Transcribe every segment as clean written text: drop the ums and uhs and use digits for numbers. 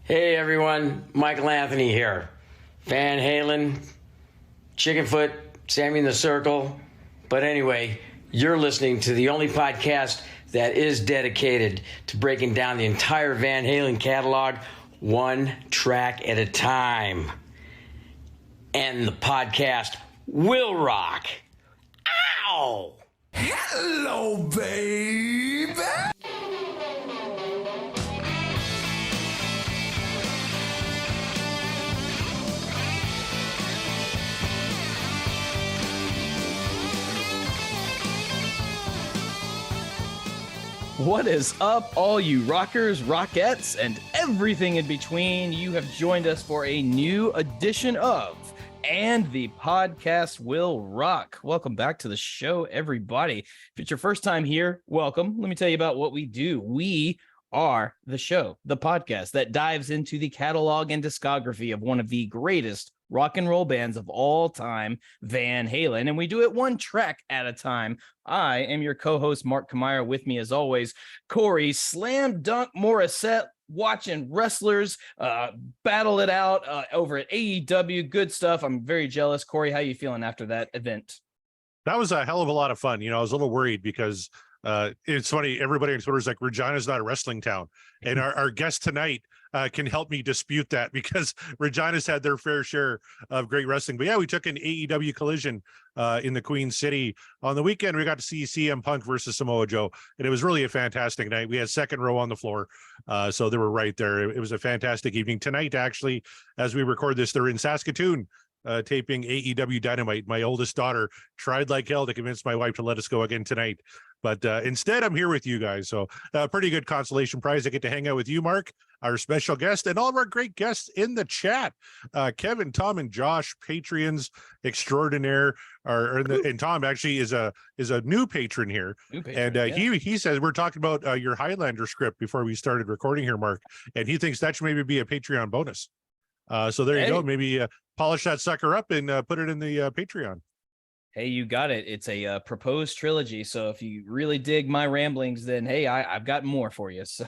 Hey everyone, Michael Anthony here. Van Halen, Chickenfoot, Sammy in the Circle. But anyway, you're listening to the only podcast that is dedicated to breaking down the entire Van Halen catalog one track at a time. And the podcast will rock. Ow! Hello, baby! What is up, all you rockers, rockettes, and everything in between? You have joined us for a new edition of And the Podcast Will Rock. Welcome back to the show, everybody. If it's your first time here, welcome. Let me tell you about what we do. We are the show, the podcast that dives into the catalog and discography of one of the greatest rock and roll bands of all time, Van Halen, and we do it one track at a time. I am your co-host, Mark Kamara. With me, as always, Corey Slam Dunk Morissette, watching wrestlers battle it out over at AEW. Good stuff. I'm very jealous. Corey, how you feeling after that event? That was a hell of a lot of fun. You know, I was a little worried because it's funny. Everybody on Twitter is like, Regina's not a wrestling town. And our guest tonight can help me dispute that because Regina's had their fair share of great wrestling. But yeah, we took an AEW collision in the Queen City on the weekend. We got to see CM Punk versus Samoa Joe, and it was really a fantastic night. We had second row on the floor, so they were right there. It was a fantastic evening. Tonight, actually, as we record this, they're in Saskatoon taping AEW Dynamite. My oldest daughter tried like hell to convince my wife to let us go again tonight. But instead, I'm here with you guys. So pretty good consolation prize. I get to hang out with you, Mark, our special guest, and all of our great guests in the chat. Kevin, Tom, and Josh, Patreons extraordinaire. And Tom actually is a new patron here. He says, we're talking about your Highlander script before we started recording here, Mark, and he thinks that should maybe be a Patreon bonus. So there you go. Maybe polish that sucker up and put it in the Patreon. Hey, you got it. It's a proposed trilogy. So if you really dig my ramblings, then hey, I've got more for you. So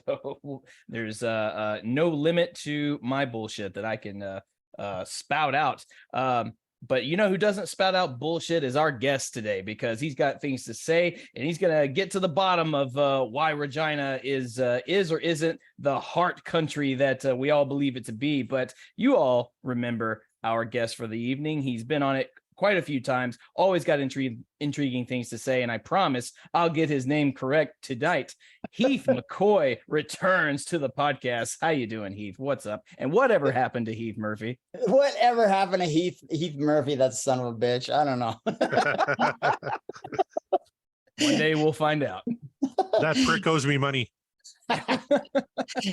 there's no limit to my bullshit that I can spout out. But you know who doesn't spout out bullshit is our guest today, because he's got things to say and he's going to get to the bottom of why Regina is or isn't the heart country that we all believe it to be. But you all remember our guest for the evening. He's been on it quite a few times, always got intriguing things to say, and I promise I'll get his name correct tonight. Heath McCoy returns to the podcast. How you doing, Heath? What's up? And whatever happened to Heath Murphy? Whatever happened to Heath Murphy, that son of a bitch? I don't know. One day we'll find out. That prick owes me money.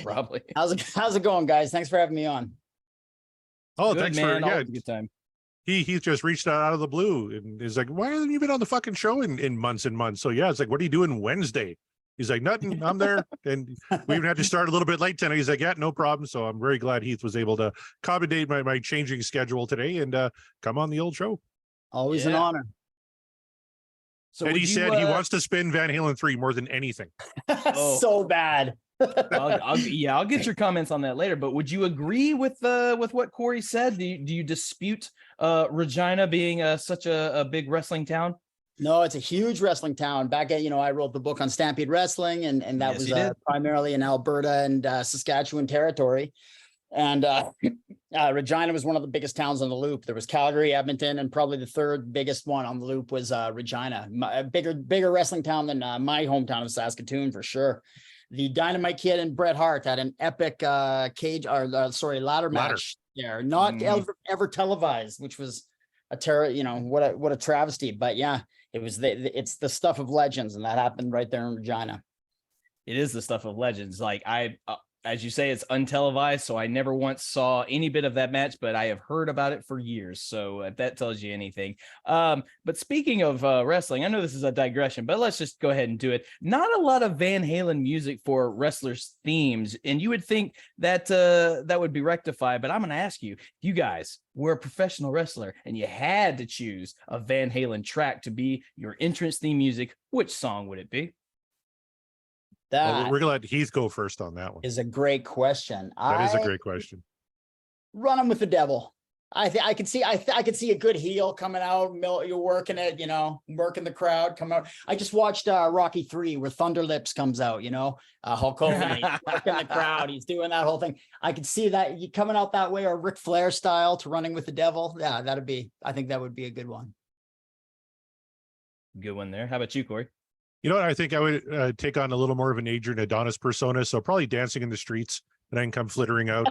Probably. How's it going, guys? Thanks for having me on. Oh, Good, thanks man. for Good time. He's just reached out of the blue and is like, why haven't you been on the fucking show in months and months? So yeah, it's like, what are you doing Wednesday? He's like, nothing, I'm there. And we even had to start a little bit late tonight. He's like, yeah, no problem. So I'm very glad Heath was able to accommodate my changing schedule today and come on the old show. Always an honor. So and he said he wants to spin Van Halen 3 more than anything. So bad. I'll get your comments on that later. But would you agree with what Corey said? Do you dispute Regina being such a big wrestling town? No, it's a huge wrestling town. Back at, I wrote the book on Stampede Wrestling, and that was primarily in Alberta and Saskatchewan territory. And Regina was one of the biggest towns on the loop. There was Calgary, Edmonton, and probably the third biggest one on the loop was Regina. A bigger wrestling town than my hometown of Saskatoon, for sure. The Dynamite Kid and Bret Hart had an epic ladder match there, not ever televised, which was what a travesty. But yeah, it's the stuff of legends, and that happened right there in Regina. It is the stuff of legends. Like as you say, it's untelevised, so I never once saw any bit of that match, but I have heard about it for years. So if that tells you anything. But speaking of wrestling, I know this is a digression, but let's just go ahead and do it. Not a lot of Van Halen music for wrestlers' themes, and you would think that that would be rectified, but I'm going to ask you, if you guys were a professional wrestler and you had to choose a Van Halen track to be your entrance theme music, which song would it be? That we're gonna let Heath go first on that one. is a great question. That is a great question. Running with the devil. I could see a good heel coming out. You're working it, working the crowd, come out. I just watched Rocky 3 where Thunder Lips comes out, Hulk Hogan, he's working the crowd, he's doing that whole thing. I could see that you coming out that way, or Ric Flair style to Running with the Devil. Yeah, I think that would be a good one. Good one there. How about you, Corey? You know what? I think I would take on a little more of an Adrian Adonis persona. So probably Dancing in the Streets, and I can come flittering out.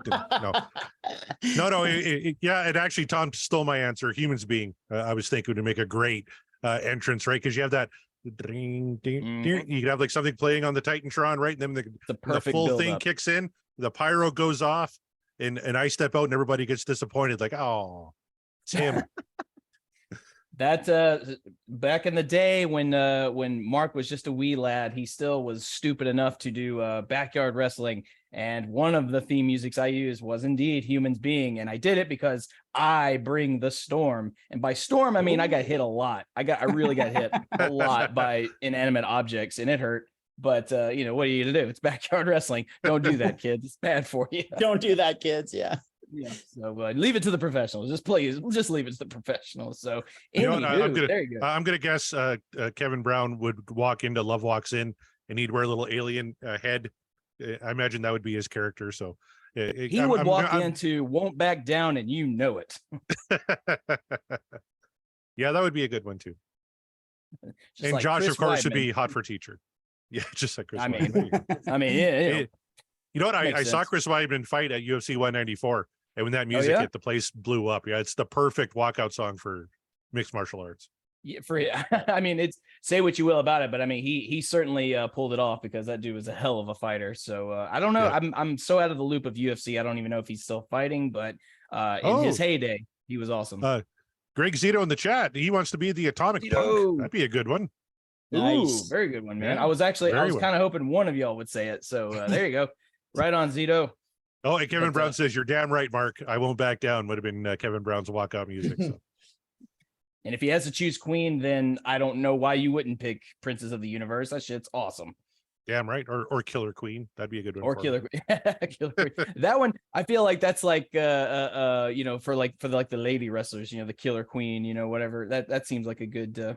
No. And actually, Tom stole my answer. Humans Being, I was thinking to make a great entrance, right? Because you have that ding, ding, ding. You could have like something playing on the Titantron, right? And then the full thing kicks in, the pyro goes off, and I step out, and everybody gets disappointed, like, oh, it's him. That back in the day when Mark was just a wee lad, he still was stupid enough to do backyard wrestling, and one of the theme musics I used was indeed Humans Being, and I did it because I bring the storm, and by storm I mean I got hit a lot. I really got hit a lot by inanimate objects, and it hurt. But what are you gonna do? It's backyard wrestling. Don't do that, kids. It's bad for you. Don't do that, kids. Yeah. Yeah, so leave it to the professionals. Just please, just leave it to the professionals. So, there you go. I'm gonna guess Kevin Brown would walk into Love Walks In, and he'd wear a little alien head. I imagine that would be his character. So he would walk into Won't Back Down, and you know it. Yeah, that would be a good one too. And like Josh, Chris of course, Weidman would be Hot for Teacher. Yeah, just like Chris. Yeah. You know what? I saw Chris Weidman fight at UFC 194, and when that music hit, the place blew up. Yeah, it's the perfect walkout song for mixed martial arts. Yeah, it's, say what you will about it, but I mean, he certainly pulled it off, because that dude was a hell of a fighter. So I don't know. Yeah. I'm so out of the loop of UFC. I don't even know if he's still fighting, but in his heyday, he was awesome. Greg Zito in the chat, he wants to be the Atomic Punk. That'd be a good one. Nice. Ooh, very good one, man. Yeah, I was kind of hoping one of y'all would say it. So there you go. Right on, Zito. Oh, and Kevin Brown says, "You're damn right, Mark. I won't back down." Would have been Kevin Brown's walkout music. So. And if he has to choose Queen, then I don't know why you wouldn't pick Princess of the Universe. That shit's awesome. Damn right, or Killer Queen. That'd be a good one. Or Killer Queen. That one, I feel like that's like for the lady wrestlers, the Killer Queen, whatever. That seems like a good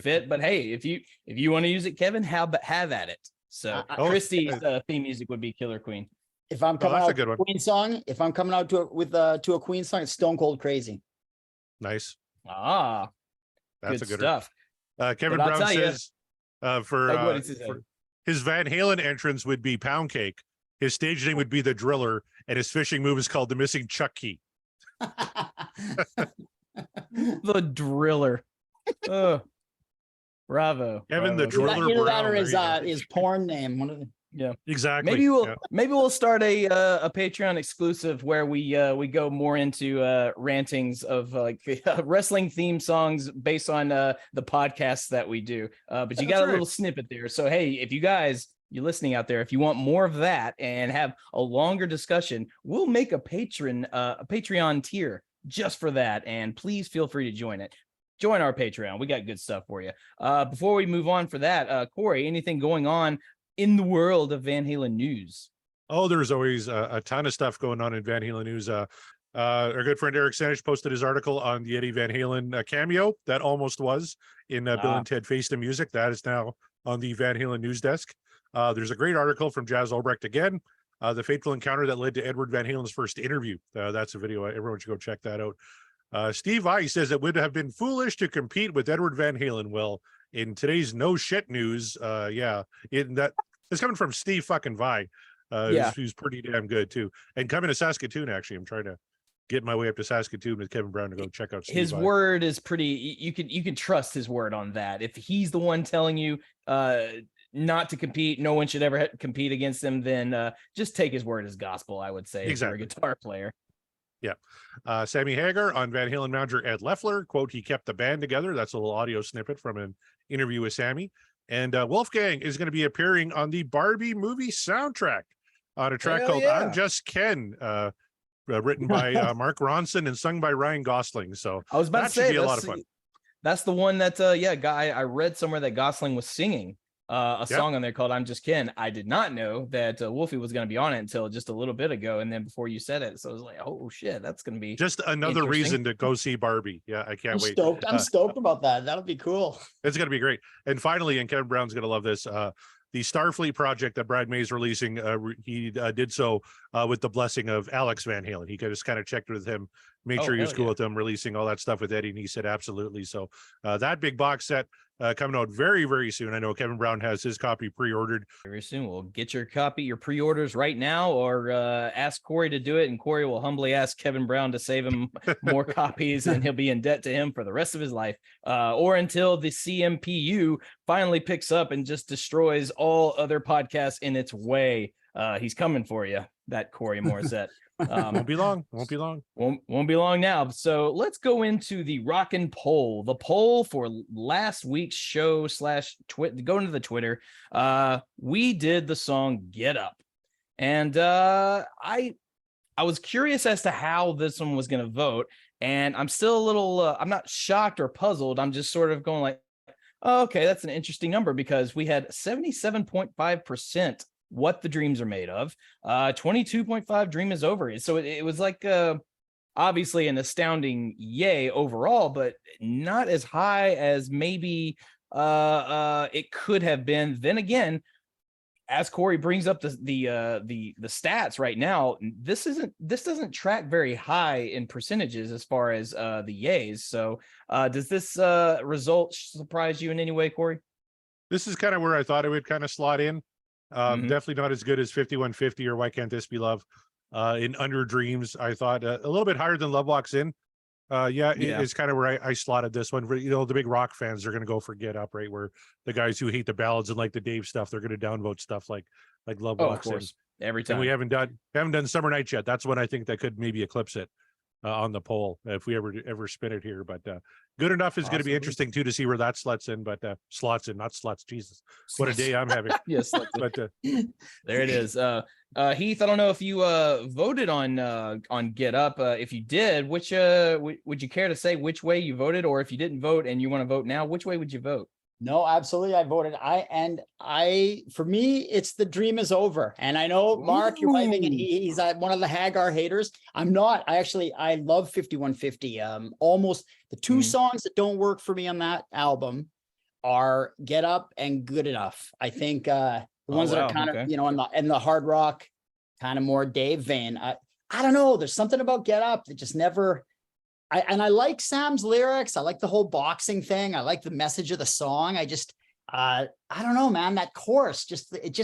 fit. But hey, if you want to use it, Kevin, have at it. So Christie's theme music would be Killer Queen. If I'm coming out to a Queen song, to a Queen song, it's Stone Cold Crazy. Nice. That's a good stuff. Kevin Brown says for his Van Halen entrance would be Pound Cake. His stage name would be The Driller, and his fishing move is called the Missing Chuck Key. The Driller. Bravo, Kevin. The Driller. Either that or his porn name. One of the. Yeah, exactly. Maybe we'll start a Patreon exclusive where we go more into rantings of wrestling theme songs based on the podcasts that we do. But you got a little snippet there. So hey, if you guys, you're listening out there, if you want more of that and have a longer discussion, we'll make a Patreon tier just for that. And please feel free to join it. Join our Patreon. We got good stuff for you. Before we move on for that, Corey, anything going on in the world of Van Halen news? Oh, there's always a ton of stuff going on in Van Halen news. Our good friend Eric Sanich posted his article on the Eddie Van Halen cameo that almost was in Bill and Ted Face the Music. That is now on the Van Halen news desk. There's a great article from Jazz Albrecht again, the fateful encounter that led to Edward Van Halen's first interview. That's a video. Everyone should go check that out. Steve I says it would have been foolish to compete with Edward Van Halen. Well, in today's no shit news, it's coming from Steve fucking Vi, who's pretty damn good too. And coming to Saskatoon, actually, I'm trying to get my way up to Saskatoon with Kevin Brown to go check out Steve his Vi. Word is pretty. You can trust his word on that. If he's the one telling you not to compete, no one should ever compete against him, then just take his word as gospel, I would say. Exactly. If you're a guitar player. Yeah. Sammy Hagar on Van Halen manager Ed Loeffler, quote, "He kept the band together." That's a little audio snippet from an interview with Sammy. And Wolfgang is going to be appearing on the Barbie movie soundtrack on a track called I'm Just Ken, written by Mark Ronson and sung by Ryan Gosling. So I was about to say, should be a lot of fun. That's the one that, guy, I read somewhere that Gosling was singing a song on there called "I'm Just Ken." I did not know that Wolfie was going to be on it until just a little bit ago, and then before you said it, so I was like, "Oh shit, that's going to be just another reason to go see Barbie." Yeah, I can't wait. I'm stoked about that. That'll be cool. It's going to be great. And finally, and Kevin Brown's going to love this. The Starfleet project that Brad May's releasing, he did so with the blessing of Alex Van Halen. He just kind of checked with him, made sure he was cool with him releasing all that stuff with Eddie, and he said absolutely. So that big box set coming out very, very soon. I know Kevin Brown has his copy pre-ordered. Very soon. We'll get your copy, your pre-orders right now, or ask Corey to do it, and Corey will humbly ask Kevin Brown to save him more copies, and he'll be in debt to him for the rest of his life, or until the CMPU finally picks up and just destroys all other podcasts in its way. He's coming for you, that Corey Morissette. Won't be long. Won't be long now. So let's go into the rockin' poll. The poll for last week's show / go into the Twitter. We did the song "Get Up," and I was curious as to how this one was going to vote, and I'm still a little. I'm not shocked or puzzled. I'm just sort of going like, oh, okay, that's an interesting number, because we had 77.5%. What the Dreams Are Made Of, 22.5 Dream Is Over. So it was like obviously an astounding yay overall, but not as high as maybe it could have been. Then again, as Corey brings up the stats right now, this doesn't track very high in percentages as far as the yays. So does this result surprise you in any way, Corey? This is kind of where I thought it would kind of slot in. Definitely not as good as 5150 or Why Can't This Be Love. In Under Dreams, I thought a little bit higher than Love Walks In. It's kind of where I slotted this one. You know, the big rock fans are going to go for Get Up, right? Where the guys who hate the ballads and like the Dave stuff, they're going to downvote stuff like Love Walks In. Every time. And we haven't done Summer Nights yet. That's when I think that could maybe eclipse it on the poll if we ever spin it here. But Good Enough is going to be interesting too to see where that slots in. But slots in, not sluts. Jesus, what a day I'm having. Yes, but there it is. Heath, I don't know if you voted on Get Up. If you did, which would you care to say which way you voted, or if you didn't vote and you want to vote now, which way would you vote? No, absolutely. I voted. For me, it's The Dream Is Over. And I know, Mark, you're waving, and he's one of the Hagar haters. I'm not. I love 5150. Almost the two songs that don't work for me on that album are Get Up and Good Enough. I think the ones that are kind of, in the hard rock, kind of more Dave vein. I don't know. There's something about Get Up that just never. I like Sam's lyrics. I like the whole boxing thing. I like the message of the song. I don't know, man, that chorus, it's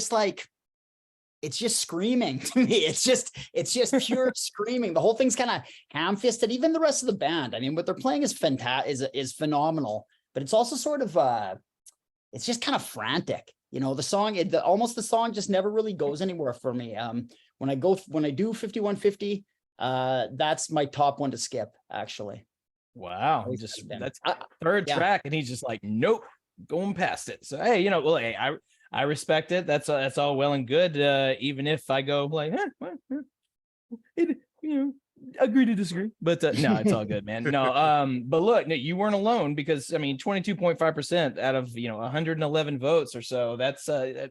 just screaming to me. It's just pure screaming. The whole thing's kind of ham-fisted. Even the rest of the band, I mean, what they're playing is is phenomenal, but it's also sort of, it's just kind of frantic. The song, the song just never really goes anywhere for me. When I do 5150, that's my top one to skip, actually. Wow. That's third track, and he's just like, nope, going past it. So hey, I respect it. That's all well and good. Even if I go like, agree to disagree, but no, it's all good, man. No, but look, you weren't alone, because 22.5% out of 111 votes or so. That's a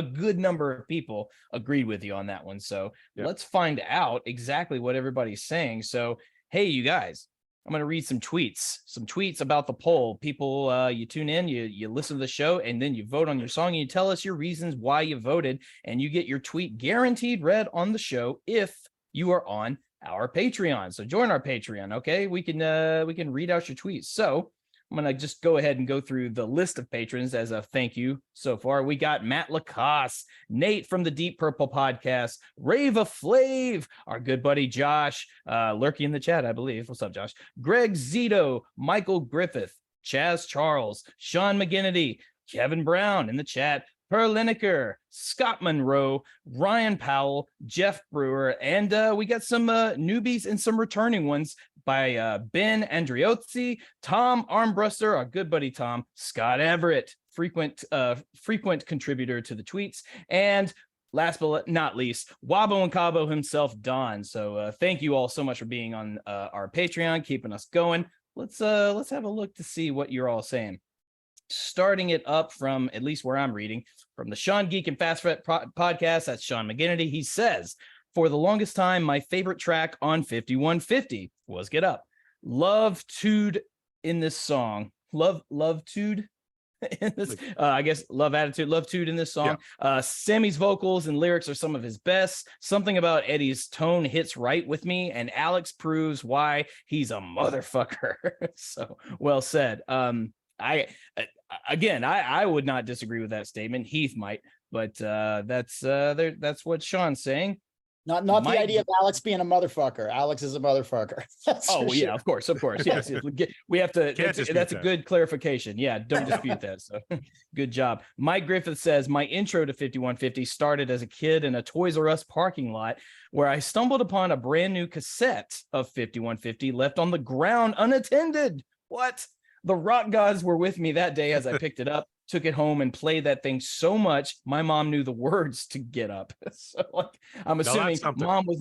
good number of people agreed with you on that one. So let's find out exactly what everybody's saying. So, hey, you guys, I'm going to read some tweets about the poll. People, you tune in, you listen to the show, and then you vote on your song, and you tell us your reasons why you voted, and you get your tweet guaranteed read on the show if you are on our Patreon. So join our Patreon. Okay. We can read out your tweets. So I'm going to just go ahead and go through the list of patrons as a thank you so far. We got Matt Lacoste, Nate from the Deep Purple Podcast, Rava Flav, our good buddy Josh, lurking in the chat, I believe. What's up, Josh? Greg Zito, Michael Griffith, Chaz Charles, Sean McGinnity, Kevin Brown in the chat, Per Lineker, Scott Monroe, Ryan Powell, Jeff Brewer, and we got some newbies and some returning ones by Ben Andriozzi, Tom Armbruster, our good buddy Tom, Scott Everett, frequent contributor to the tweets, and last but not least, Wabo and Cabo himself, Don. So thank you all so much for being on our Patreon, keeping us going. Let's have a look to see what you're all saying. starting it up from, at least where I'm reading, from the Sean Geek and Fast Fret podcast. That's Sean McGinnity. He says, for the longest time, my favorite track on 5150 was Get Up. Love Tude in this song. Love Tude in this, I guess Love Attitude, Love Tude in this song. Yeah. Sammy's vocals and lyrics are some of his best. Something about Eddie's tone hits right with me, and Alex proves why he's a motherfucker. So well said. I would not disagree with that statement. Heath might, but that's what Sean's saying. Not the idea of Alex being a motherfucker. Alex is a motherfucker. Oh, yeah, of course. Yes, we have to. That's a good clarification. Yeah, don't dispute that. So good job. Mike Griffith says, my intro to 5150 started as a kid in a Toys R Us parking lot where I stumbled upon a brand new cassette of 5150 left on the ground unattended. What? The rock gods were with me that day as I picked it up, took it home, and played that thing so much my mom knew the words to Get Up. So like, I'm assuming mom was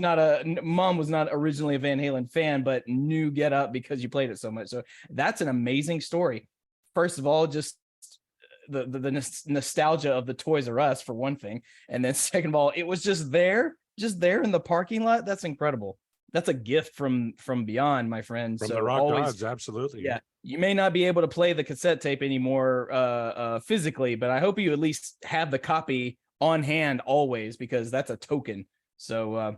not originally a Van Halen fan, but knew Get Up because you played it so much. So that's an amazing story. First of all, just the nostalgia of the Toys R Us for one thing, and then second of all, it was just there in the parking lot. That's incredible. That's a gift from beyond, my friend. From so the rock always, gods, absolutely. Yeah. You may not be able to play the cassette tape anymore physically, but I hope you at least have the copy on hand always, because that's a token. So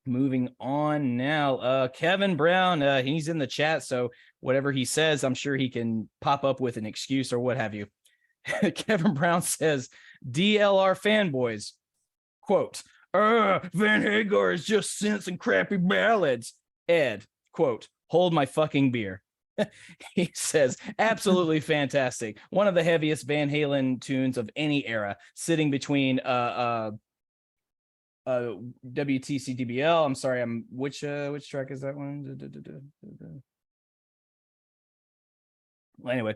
moving on now, Kevin Brown, he's in the chat. So whatever he says, I'm sure he can pop up with an excuse or what have you. Kevin Brown says, DLR fanboys, quote, Van Hagar is just synths and crappy ballads. Ed, quote, hold my fucking beer. He says, absolutely fantastic. One of the heaviest Van Halen tunes of any era, sitting between WTCDBL. I'm sorry, which track is that one? Well, anyway,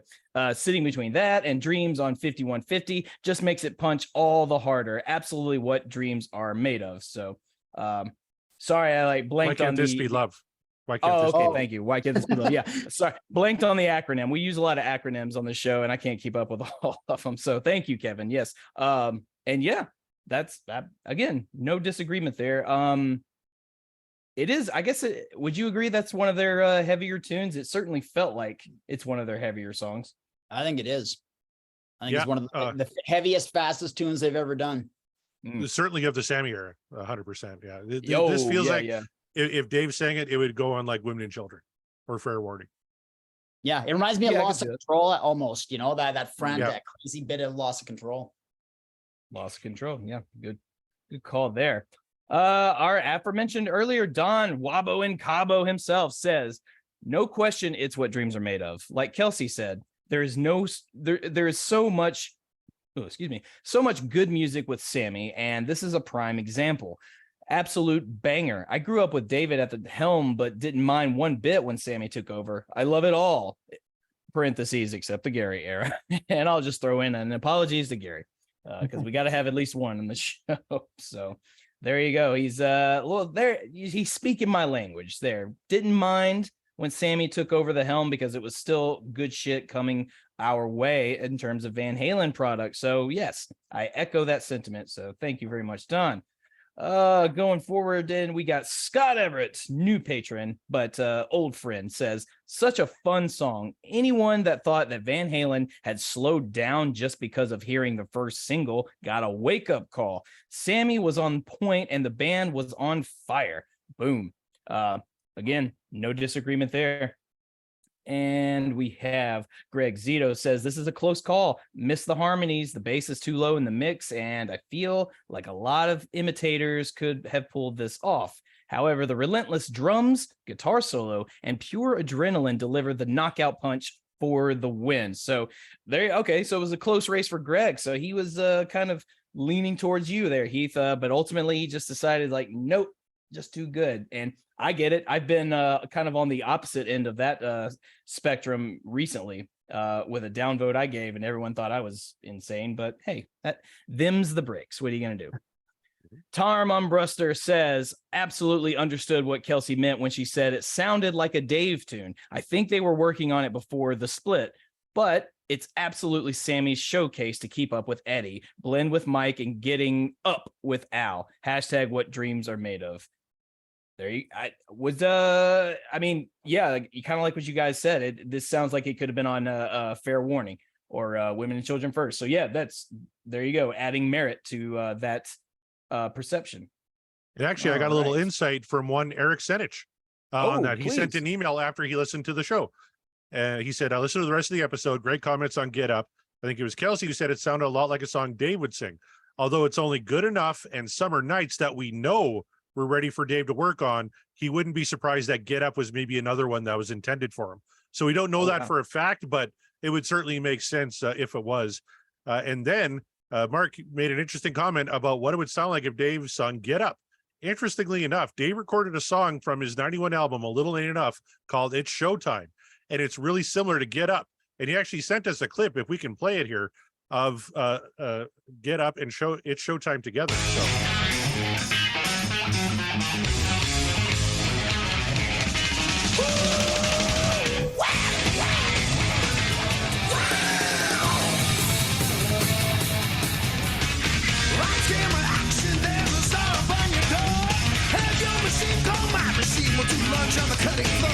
sitting between that and Dreams on 5150 just makes it punch all the harder. Absolutely what dreams are made of. So sorry, I blanked on this be love. Thank you. Why can't this be love? Yeah, sorry, blanked on the acronym. We use a lot of acronyms on the show, and I can't keep up with all of them. So thank you, Kevin. Yes, and yeah, that's that. Again, no disagreement there. It is. I guess. Would you agree that's one of their heavier tunes? It certainly felt like it's one of their heavier songs. I think it is. I think it's one of the heaviest, fastest tunes they've ever done. Certainly of the Sammy era, 100%. Yeah, this feels like. If Dave sang it, it would go on like Women and Children or Fair Warning. Yeah, it reminds me of Loss of Control almost, that crazy bit of Loss of Control. Loss of Control. Yeah, good call there. Our aforementioned earlier Don Wabo in Cabo himself says, no question it's what dreams are made of. Like Kelsey said, there is so much good music with Sammy, and this is a prime example. Absolute banger. I grew up with David at the helm, but didn't mind one bit when Sammy took over. I love it all. Parentheses, except the Gary era. And I'll just throw in an apologies to Gary, because we got to have at least one in the show. So there you go. He's speaking my language there. Didn't mind when Sammy took over the helm because it was still good shit coming our way in terms of Van Halen products. So yes, I echo that sentiment. So thank you very much, Don. Going forward, then we got Scott Everett, new patron, but old friend, says, such a fun song. Anyone that thought that Van Halen had slowed down just because of hearing the first single got a wake-up call. Sammy was on point and the band was on fire. Boom. Again, no disagreement there. And we have Greg Zito says, this is a close call. Miss the harmonies. The bass is too low in the mix, and I feel like a lot of imitators could have pulled this off. However, the relentless drums, guitar solo, and pure adrenaline delivered the knockout punch for the win. So so it was a close race for Greg. So he was kind of leaning towards you there, Heath. But ultimately, he just decided, like, nope, just too good. And I get it. I've been kind of on the opposite end of that spectrum recently with a downvote I gave, and everyone thought I was insane. But hey, them's the breaks. What are you going to do? Tarm Umbruster says, absolutely understood what Kelsey meant when she said it sounded like a Dave tune. I think they were working on it before the split, but it's absolutely Sammy's showcase to keep up with Eddie, blend with Mike, and getting up with Al. Hashtag what dreams are made of. There you I mean, yeah, you kind of like what you guys said. This sounds like it could have been on Fair Warning or Women and Children First. So yeah, there you go, adding merit to that perception. And actually, I got a little insight from one Eric Senich on that. He please. sent an email after he listened to the show. He said, I listened to the rest of the episode. Great comments on Get Up. I think it was Kelsey who said it sounded a lot like a song Dave would sing, although it's only Good Enough and Summer Nights that we know we're ready for Dave to work on. He wouldn't be surprised that Get Up was maybe another one that was intended for him. So we don't know that for a fact, but it would certainly make sense if it was. And then Mark made an interesting comment about what it would sound like if Dave sung Get Up. Interestingly enough, Dave recorded a song from his 91 album, A Little Ain't Enough, called It's Showtime. And it's really similar to Get Up. And he actually sent us a clip, if we can play it here, of Get Up and It's Showtime together. So. On the cutting floor.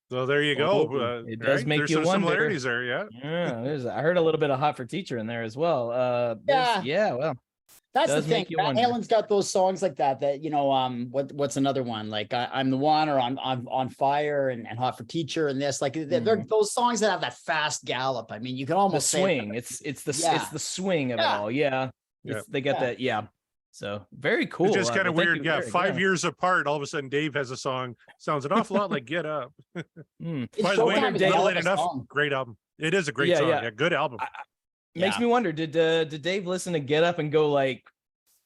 So there you go. It does make there's you some wonder. similarities there, yeah. Yeah, I heard a little bit of Hot for Teacher in there as well. Well, that's the does thing. make you Van wonder. Halen's got those songs like that. What's another one? Like I'm the One, or I'm on Fire, and Hot for Teacher, and this. Like they're those songs that have that fast gallop. I mean, you can almost the swing. It's the swing of it all. Yeah, they got that. Yeah. So very cool. It's just kind of weird. Yeah, Eric. 5 years apart, all of a sudden Dave has a song. Sounds an awful lot like Get Up. By the way, Little Ain't Enough, great album. It is a great song. Yeah, good album. Makes me wonder, did Dave listen to Get Up and go like,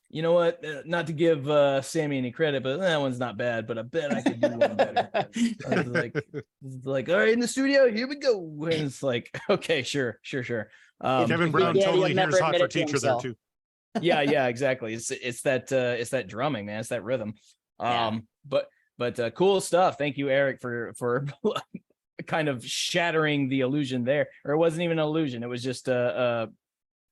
you know what, not to give Sammy any credit, but that one's not bad, but I bet I could do one better. I was like, all right, in the studio, here we go. And it's like, okay, sure. Kevin Brown totally hears Hot for Teacher there too. yeah, exactly. It's that drumming, man. It's that rhythm. But cool stuff. Thank you, Eric, for kind of shattering the illusion there. Or it wasn't even an illusion. It was just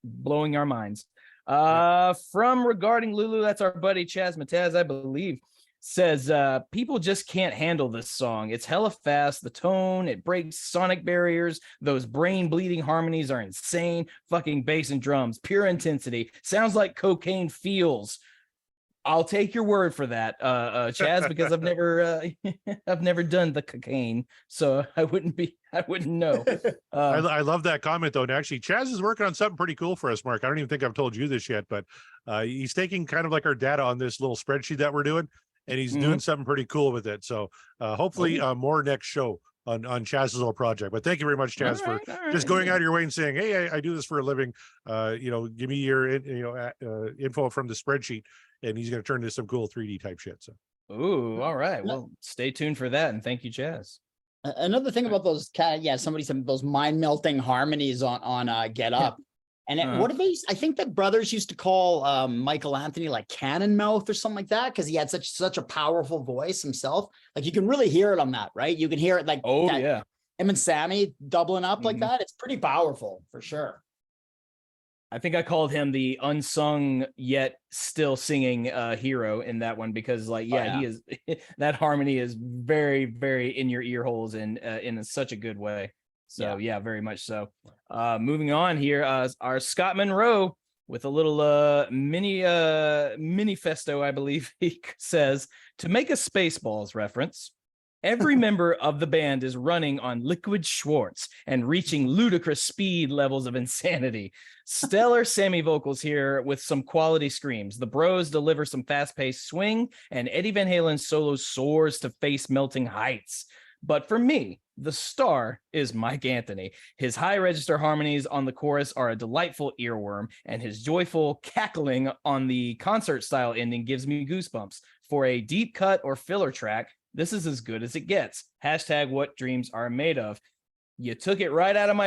blowing our minds. From Regarding Lulu, that's our buddy Chaz Mataz, I believe, says people just can't handle this song. It's hella fast. The tone, it breaks sonic barriers. Those brain bleeding harmonies are insane. Fucking bass and drums, pure intensity. Sounds like cocaine feels. I'll take your word for that, Chaz, because I've never done the cocaine, so I wouldn't know. I love that comment though. And actually, Chaz is working on something pretty cool for us, Mark. I don't even think I've told you this yet, but he's taking kind of like our data on this little spreadsheet that we're doing, and he's doing something pretty cool with it. So hopefully more next show on Chaz's little project. But thank you very much, Chaz, for just going out of your way and saying, hey, I do this for a living. Give me your info from the spreadsheet, and he's going to turn into some cool 3D type shit. So. Ooh, all right. Well, stay tuned for that, and thank you, Chaz. Another thing about those somebody said those mind melting harmonies on Get Up. And what do they? I think that brothers used to call Michael Anthony like Cannon Mouth or something like that, because he had such a powerful voice himself. Like you can really hear it on that, right? You can hear it like him and Sammy doubling up like that. It's pretty powerful for sure. I think I called him the unsung yet still singing hero in that one, because he is that harmony is very, very in your ear holes and in such a good way. So yeah, very much so. Moving on here, our Scott Monroe with a little mini festo, I believe he says, to make a Spaceballs reference. Every member of the band is running on liquid Schwartz and reaching ludicrous speed levels of insanity. Stellar Sammy vocals here with some quality screams. The Bros deliver some fast-paced swing, and Eddie Van Halen's solo soars to face-melting heights. But for me, The star is Mike Anthony. His high register harmonies on the chorus are a delightful earworm, and his joyful cackling on the concert style ending gives me goosebumps. For a deep cut or filler track, this is as good as it gets. Hashtag what dreams are made of. You took it right out of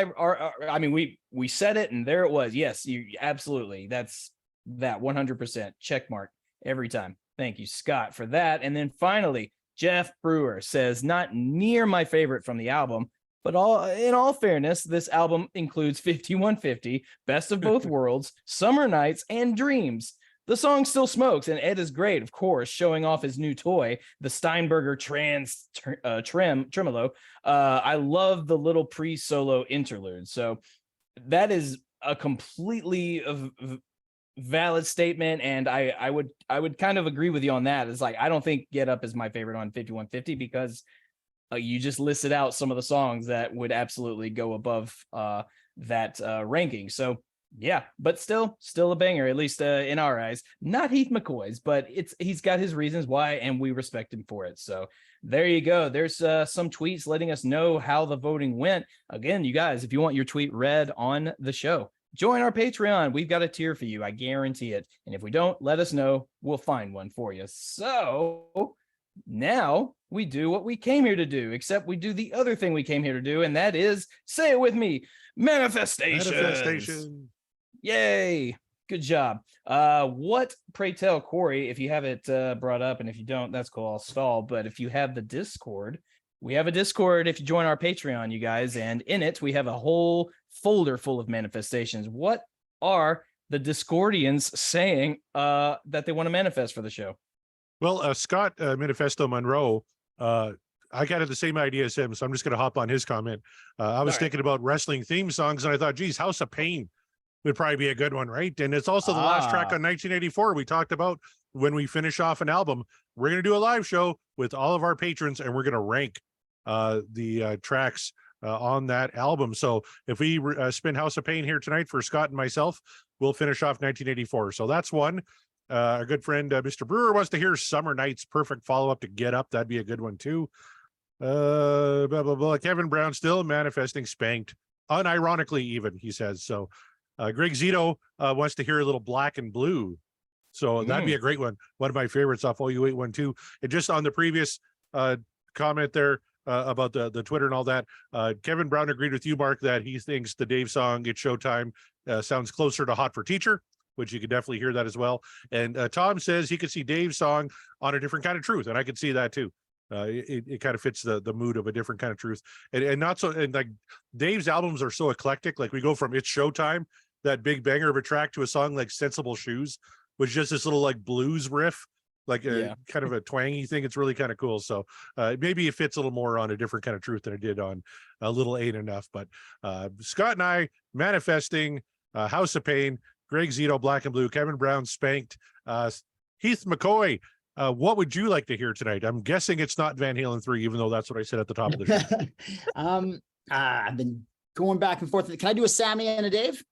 I mean, we said it and there it was. Yes, you absolutely. That's that 100% check mark every time. Thank you, Scott, for that. And then finally, Jeff Brewer says, not near my favorite from the album, but in all fairness, this album includes 5150, Best of Both Worlds, Summer Nights, and Dreams. The song still smokes, and Ed is great, of course, showing off his new toy, the Steinberger Tremolo. I love the little pre-solo interlude. So that is a completely valid statement, and I would kind of agree with you on that. It's like, I don't think Get Up is my favorite on 5150 because you just listed out some of the songs that would absolutely go above that ranking. So yeah, but still a banger, at least in our eyes. Not Heath McCoy's, but he's got his reasons why, and we respect him for it. So there you go. There's some tweets letting us know how the voting went. Again, you guys, if you want your tweet read on the show, join our Patreon. We've got a tier for you. I guarantee it. And if we don't, let us know. We'll find one for you. So now we do what we came here to do, except we do the other thing we came here to do. And that is, say it with me, manifestation. Yay. Good job. What, pray tell, Corey, if you have it brought up, and if you don't, that's cool. I'll stall. But if you have the Discord, we have a Discord if you join our Patreon, you guys, and in it, we have a whole folder full of manifestations. What are the Discordians saying that they want to manifest for the show? Well, Scott Manifesto Monroe, I got the same idea as him, so I'm just going to hop on his comment. I was thinking about wrestling theme songs, and I thought, geez, House of Pain would probably be a good one, right? And it's also the last track on 1984 we talked about. When we finish off an album, we're going to do a live show with all of our patrons, and we're going to rank the tracks on that album. So if we spin House of Pain here tonight for Scott and myself, we'll finish off 1984. So that's one. Our good friend Mr. Brewer wants to hear Summer Nights, perfect follow-up to Get Up. That'd be a good one too. Blah blah blah. Kevin Brown still manifesting Spanked, unironically even, he says. So Greg Zito wants to hear a little Black and Blue. So that'd be a great one. One of my favorites off OU812. And just on the previous comment there about the Twitter and all that, Kevin Brown agreed with you, Mark, that he thinks the Dave song, It's Showtime, sounds closer to Hot for Teacher, which you could definitely hear that as well. And Tom says he could see Dave's song on A Different Kind of Truth, and I could see that too. It kind of fits the mood of A Different Kind of Truth. And not so, and like Dave's albums are so eclectic. Like we go from It's Showtime, that big banger of a track, to a song like Sensible Shoes, which is just this little like blues riff, like a kind of a twangy thing. It's really kind of cool. So maybe it fits a little more on A Different Kind of Truth than it did on A Little Ain't Enough. But Scott and I manifesting House of Pain, Greg Zito, Black and Blue, Kevin Brown, Spanked, Heath McCoy. What would you like to hear tonight? I'm guessing it's not Van Halen 3, even though that's what I said at the top of the show. I've been going back and forth. Can I do a Sammy and a Dave?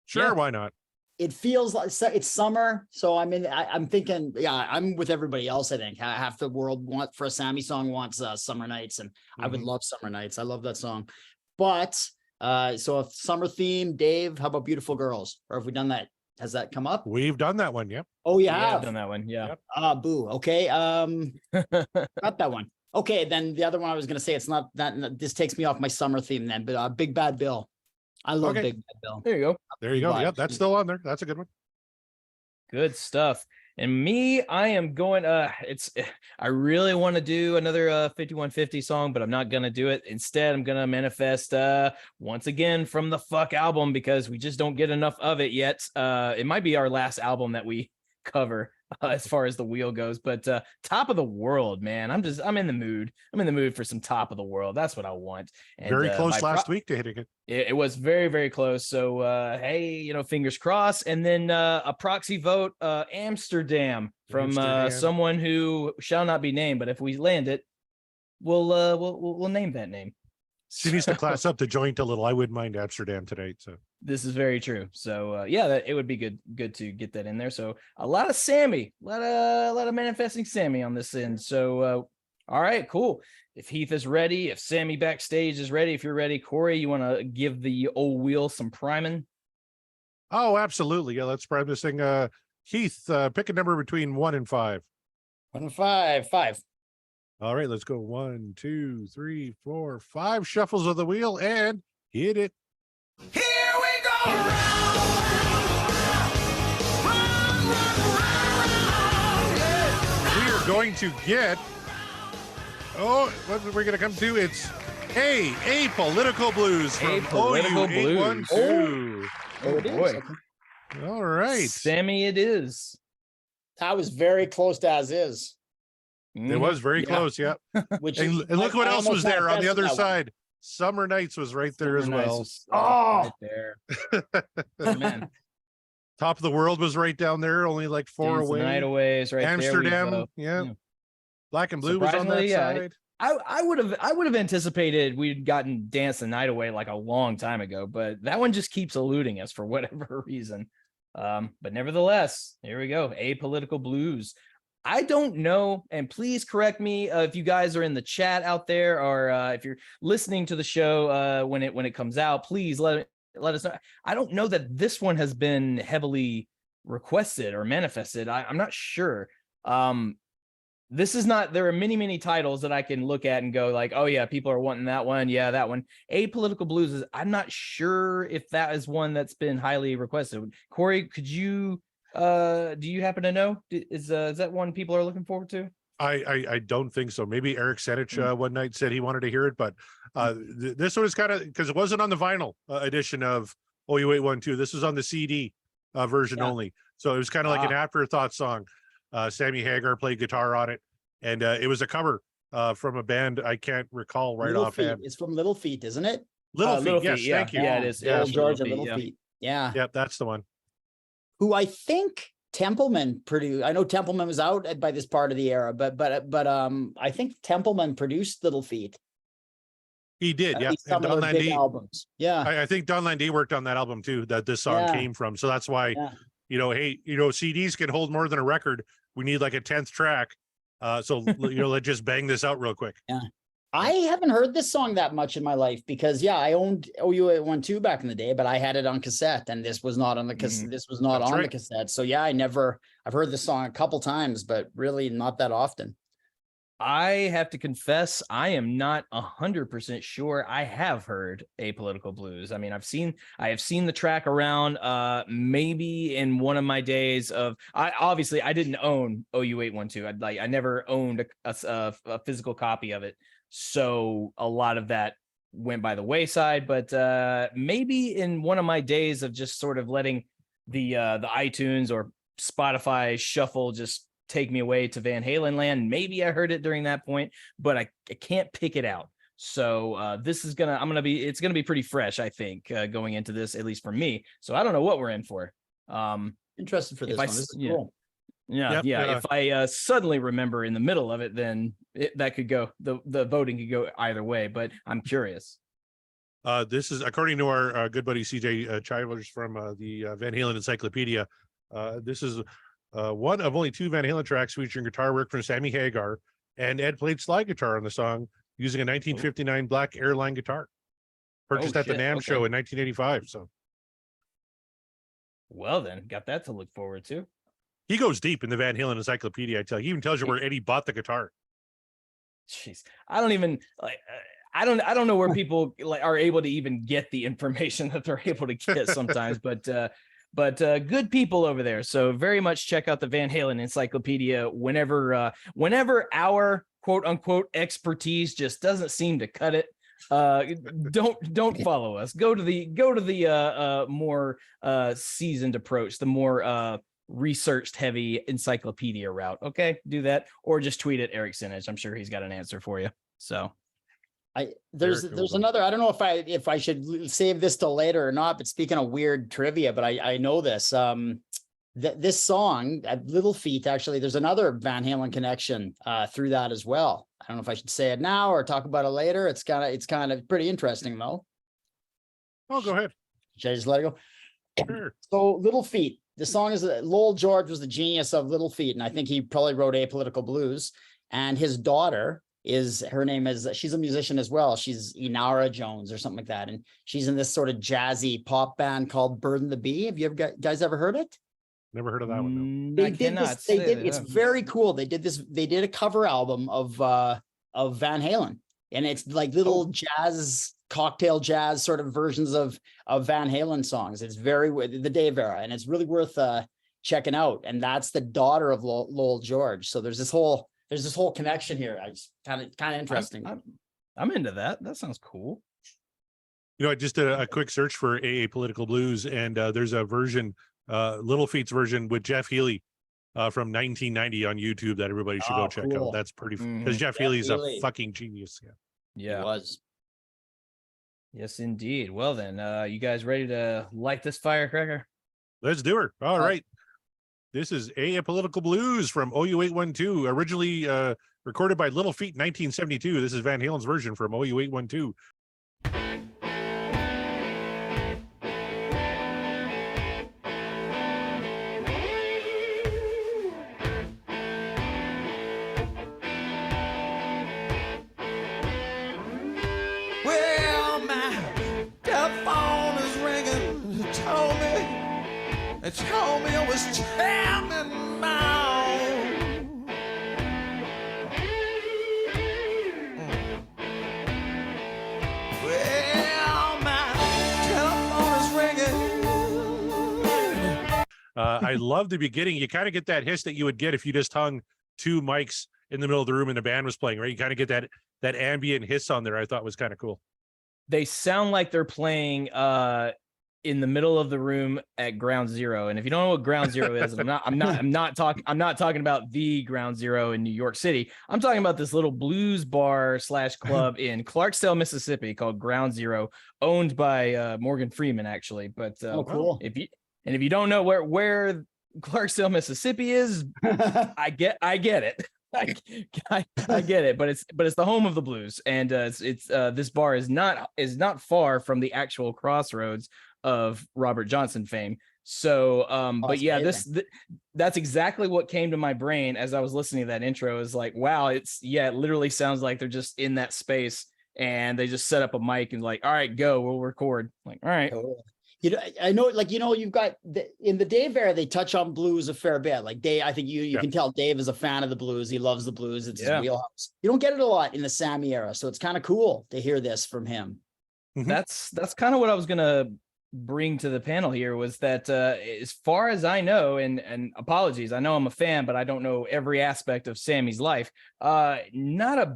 Sure, why not? It feels like it's summer, so I'm thinking, I'm with everybody else. I think half the world for a Sammy song wants Summer Nights, and I would love Summer Nights. I love that song. But so a summer theme, Dave, how about Beautiful Girls? Or have we done that? Has that come up? We've done that one, yep. Oh, you Yeah, have? I've done that one, yeah. Boo. Okay. Not that one. Okay, then the other one I was going to say, it's not that. This takes me off my summer theme then, but Big Bad Bill. I love Big Bad Bill. There you go. There you go. Yep, that's still on there. That's a good one. Good stuff. And me, I am going, I really want to do another 5150 song, but I'm not going to do it. Instead, I'm going to manifest once again from the Fuck album, because we just don't get enough of it yet. It might be our last album that we cover as far as the wheel goes, but Top of the World, man. I'm in the mood. I'm in the mood for some Top of the World. That's what I want. And, very close last week to hitting it. It was very, very close. So, hey, fingers crossed. And then a proxy vote, Amsterdam, from someone who shall not be named. But if we land it, we'll name that name. She needs to class up the joint a little. I wouldn't mind Amsterdam tonight. So this is very true. So it would be good to get that in there. So a lot of Sammy, a lot of manifesting Sammy on this end. So All right, cool. If Heath is ready, if Sammy backstage is ready, if you're ready, Corey, you want to give the old wheel some priming? Oh, absolutely. Yeah, let's prime this thing. Heath, pick a number between 1 and 5. 1 and 5, 5. All right, let's go. 1, 2, 3, 4, 5 shuffles of the wheel and hit it. Here we go round, We are going to get. Oh, what are we going to come to? It's Apolitical Blues from Apolitical Blues. OU812. Oh, it is. boy. Okay. All right. Sammy, it is. I was very close to as is. It was very close. Yeah. Which And, is, and look what I else was almost there on the manifested other that one. side. Summer Nights was right there as Nice well. was- Oh! right there. Oh, man. Top of the World was right down there, only like 4 Dance the away. Night Away is right Amsterdam, there. yeah. Yeah. Black and Blue was on that Surprisingly, side. I would have anticipated we'd gotten Dance the Night Away like a long time ago, but that one just keeps eluding us for whatever reason. But nevertheless, here we go. Apolitical Blues. I don't know, and please correct me if you guys are in the chat out there, or if you're listening to the show when it comes out. Please let us know. I don't know that this one has been heavily requested or manifested. I'm not sure. This is not. There are many titles that I can look at and go like, oh yeah, people are wanting that one. Yeah, that one. Apolitical Blues is. I'm not sure if that is one that's been highly requested. Corey, could you? Do you happen to know? Is that one people are looking forward to? I don't think so. Maybe Eric Senich one night said he wanted to hear it, but this one is kind of because it wasn't on the vinyl edition of OU812. This was on the CD version only. So it was kind of like an afterthought song. Sammy Hagar played guitar on it, and it was a cover from a band I can't recall right Little offhand. Feet. It's from Little Feet, isn't it? Little Feet, yes, yeah. thank you. Yeah, it is. Old Yeah, George Little and Feet, Little yeah. Feet. Yeah. Yep, that's the one. Who I think Templeman produced. I know Templeman was out by this part of the era, but I think Templeman produced Little Feet. He did, At yeah. least And some of Don their big Landee, albums. Yeah. I think Don Landee worked on that album too, that this song Yeah. came from. So that's why, Yeah. hey, CDs can hold more than a record. We need like a 10th track. So let's just bang this out real quick. I haven't heard this song that much in my life because I owned OU812 back in the day, but I had it on cassette and this was not on the cassette. This was not That's on right. the cassette. So I've heard this song a couple times, but really not that often. I have to confess, I am not 100% sure I have heard Apolitical Blues. I mean, I have seen the track around, maybe in one of my days of, I didn't own OU812. I never owned a physical copy of it. So a lot of that went by the wayside, but maybe in one of my days of just sort of letting the iTunes or Spotify shuffle just take me away to Van Halen land. Maybe I heard it during that point, but I can't pick it out. So this is it's gonna be pretty fresh, I think, going into this, at least for me. So I don't know what we're in for. Interested for this one. This is cool. Yeah. If I suddenly remember in the middle of it, then that could go. The voting could go either way. But I'm curious. This is according to our good buddy CJ Chivers from the Van Halen Encyclopedia. This is one of only 2 Van Halen tracks featuring guitar work from Sammy Hagar, and Ed played slide guitar on the song using a 1959 black Airline guitar purchased at the NAMM show in 1985. So, well, then got that to look forward to. he goes deep in the Van Halen Encyclopedia. I tell you, he even tells you where Eddie bought the guitar. Jeez, I don't even like. I don't know where people are able to even get the information that they're able to get sometimes, but good people over there. So very much check out the Van Halen Encyclopedia whenever our quote unquote expertise just doesn't seem to cut it. Don't follow us. Go to the more seasoned approach, the more researched heavy encyclopedia route. Okay, do that, or just tweet at Eric Sinich. I'm sure he's got an answer for you. So There's another. I don't know if I should save this till later or not. But speaking of weird trivia, but I know this. This song at Little Feet, actually, there's another Van Halen connection through that as well. I don't know if I should say it now or talk about it later. It's kind of pretty interesting though. Oh, go ahead. Should I just let it go? Sure. So Little Feet. The song is Lowell George was the genius of Little Feet, and I think he probably wrote Apolitical Blues. And his daughter her name is, she's a musician as well. She's Inara Jones or something like that. And she's in this sort of jazzy pop band called Bird and the Bee. Have you guys ever heard it? Never heard of that one. No. It's very cool. They did a cover album of Van Halen, and it's like little jazz, cocktail jazz sort of versions of Van Halen songs. It's the Dave era, and it's really worth checking out. And that's the daughter of Lowell George. So there's this whole connection here. I just kind of interesting. I'm into that. That sounds cool. You know, I just did a quick search for Apolitical Blues, and there's a version, Little Feat's version with Jeff Healey from 1990 on YouTube that everybody should go check out. That's pretty, because Jeff Healey's a fucking genius. Yeah. He was. Yes, indeed. Well, then, you guys ready to light this firecracker? Let's do it. All right. This is Apolitical Blues from OU812, originally recorded by Little Feat in 1972. This is Van Halen's version from OU812. Well, my telephone is ringing. It told me it was jamming now. Well, my telephone is ringing. I love the beginning. You kind of get that hiss that you would get if you just hung two mics in the middle of the room and the band was playing, right? You kind of get that ambient hiss on there. I thought was kind of cool. They sound like they're playing in the middle of the room at Ground Zero. And if you don't know what Ground Zero is, I'm not talking about the Ground Zero in New York City. I'm talking about this little blues bar / club in Clarksdale, Mississippi called Ground Zero, owned by Morgan Freeman, actually. But cool. If you don't know where Clarksdale, Mississippi is, I get it. I get it, but it's the home of the blues, and this bar is not far from the actual crossroads of Robert Johnson fame. So, but yeah, that's exactly what came to my brain as I was listening to that intro. Is like, wow, it literally sounds like they're just in that space and they just set up a mic and like, all right, go, we'll record. Like, all right. You know, I know, like, you know, you've got in the Dave era, they touch on blues a fair bit. Like Dave, I think you can tell Dave is a fan of the blues. He loves the blues. It's his wheelhouse. You don't get it a lot in the Sammy era, so it's kind of cool to hear this from him. That's kind of what I was gonna bring to the panel here, was that as far as I know, and apologies, I know I'm a fan, but I don't know every aspect of Sammy's life. Not a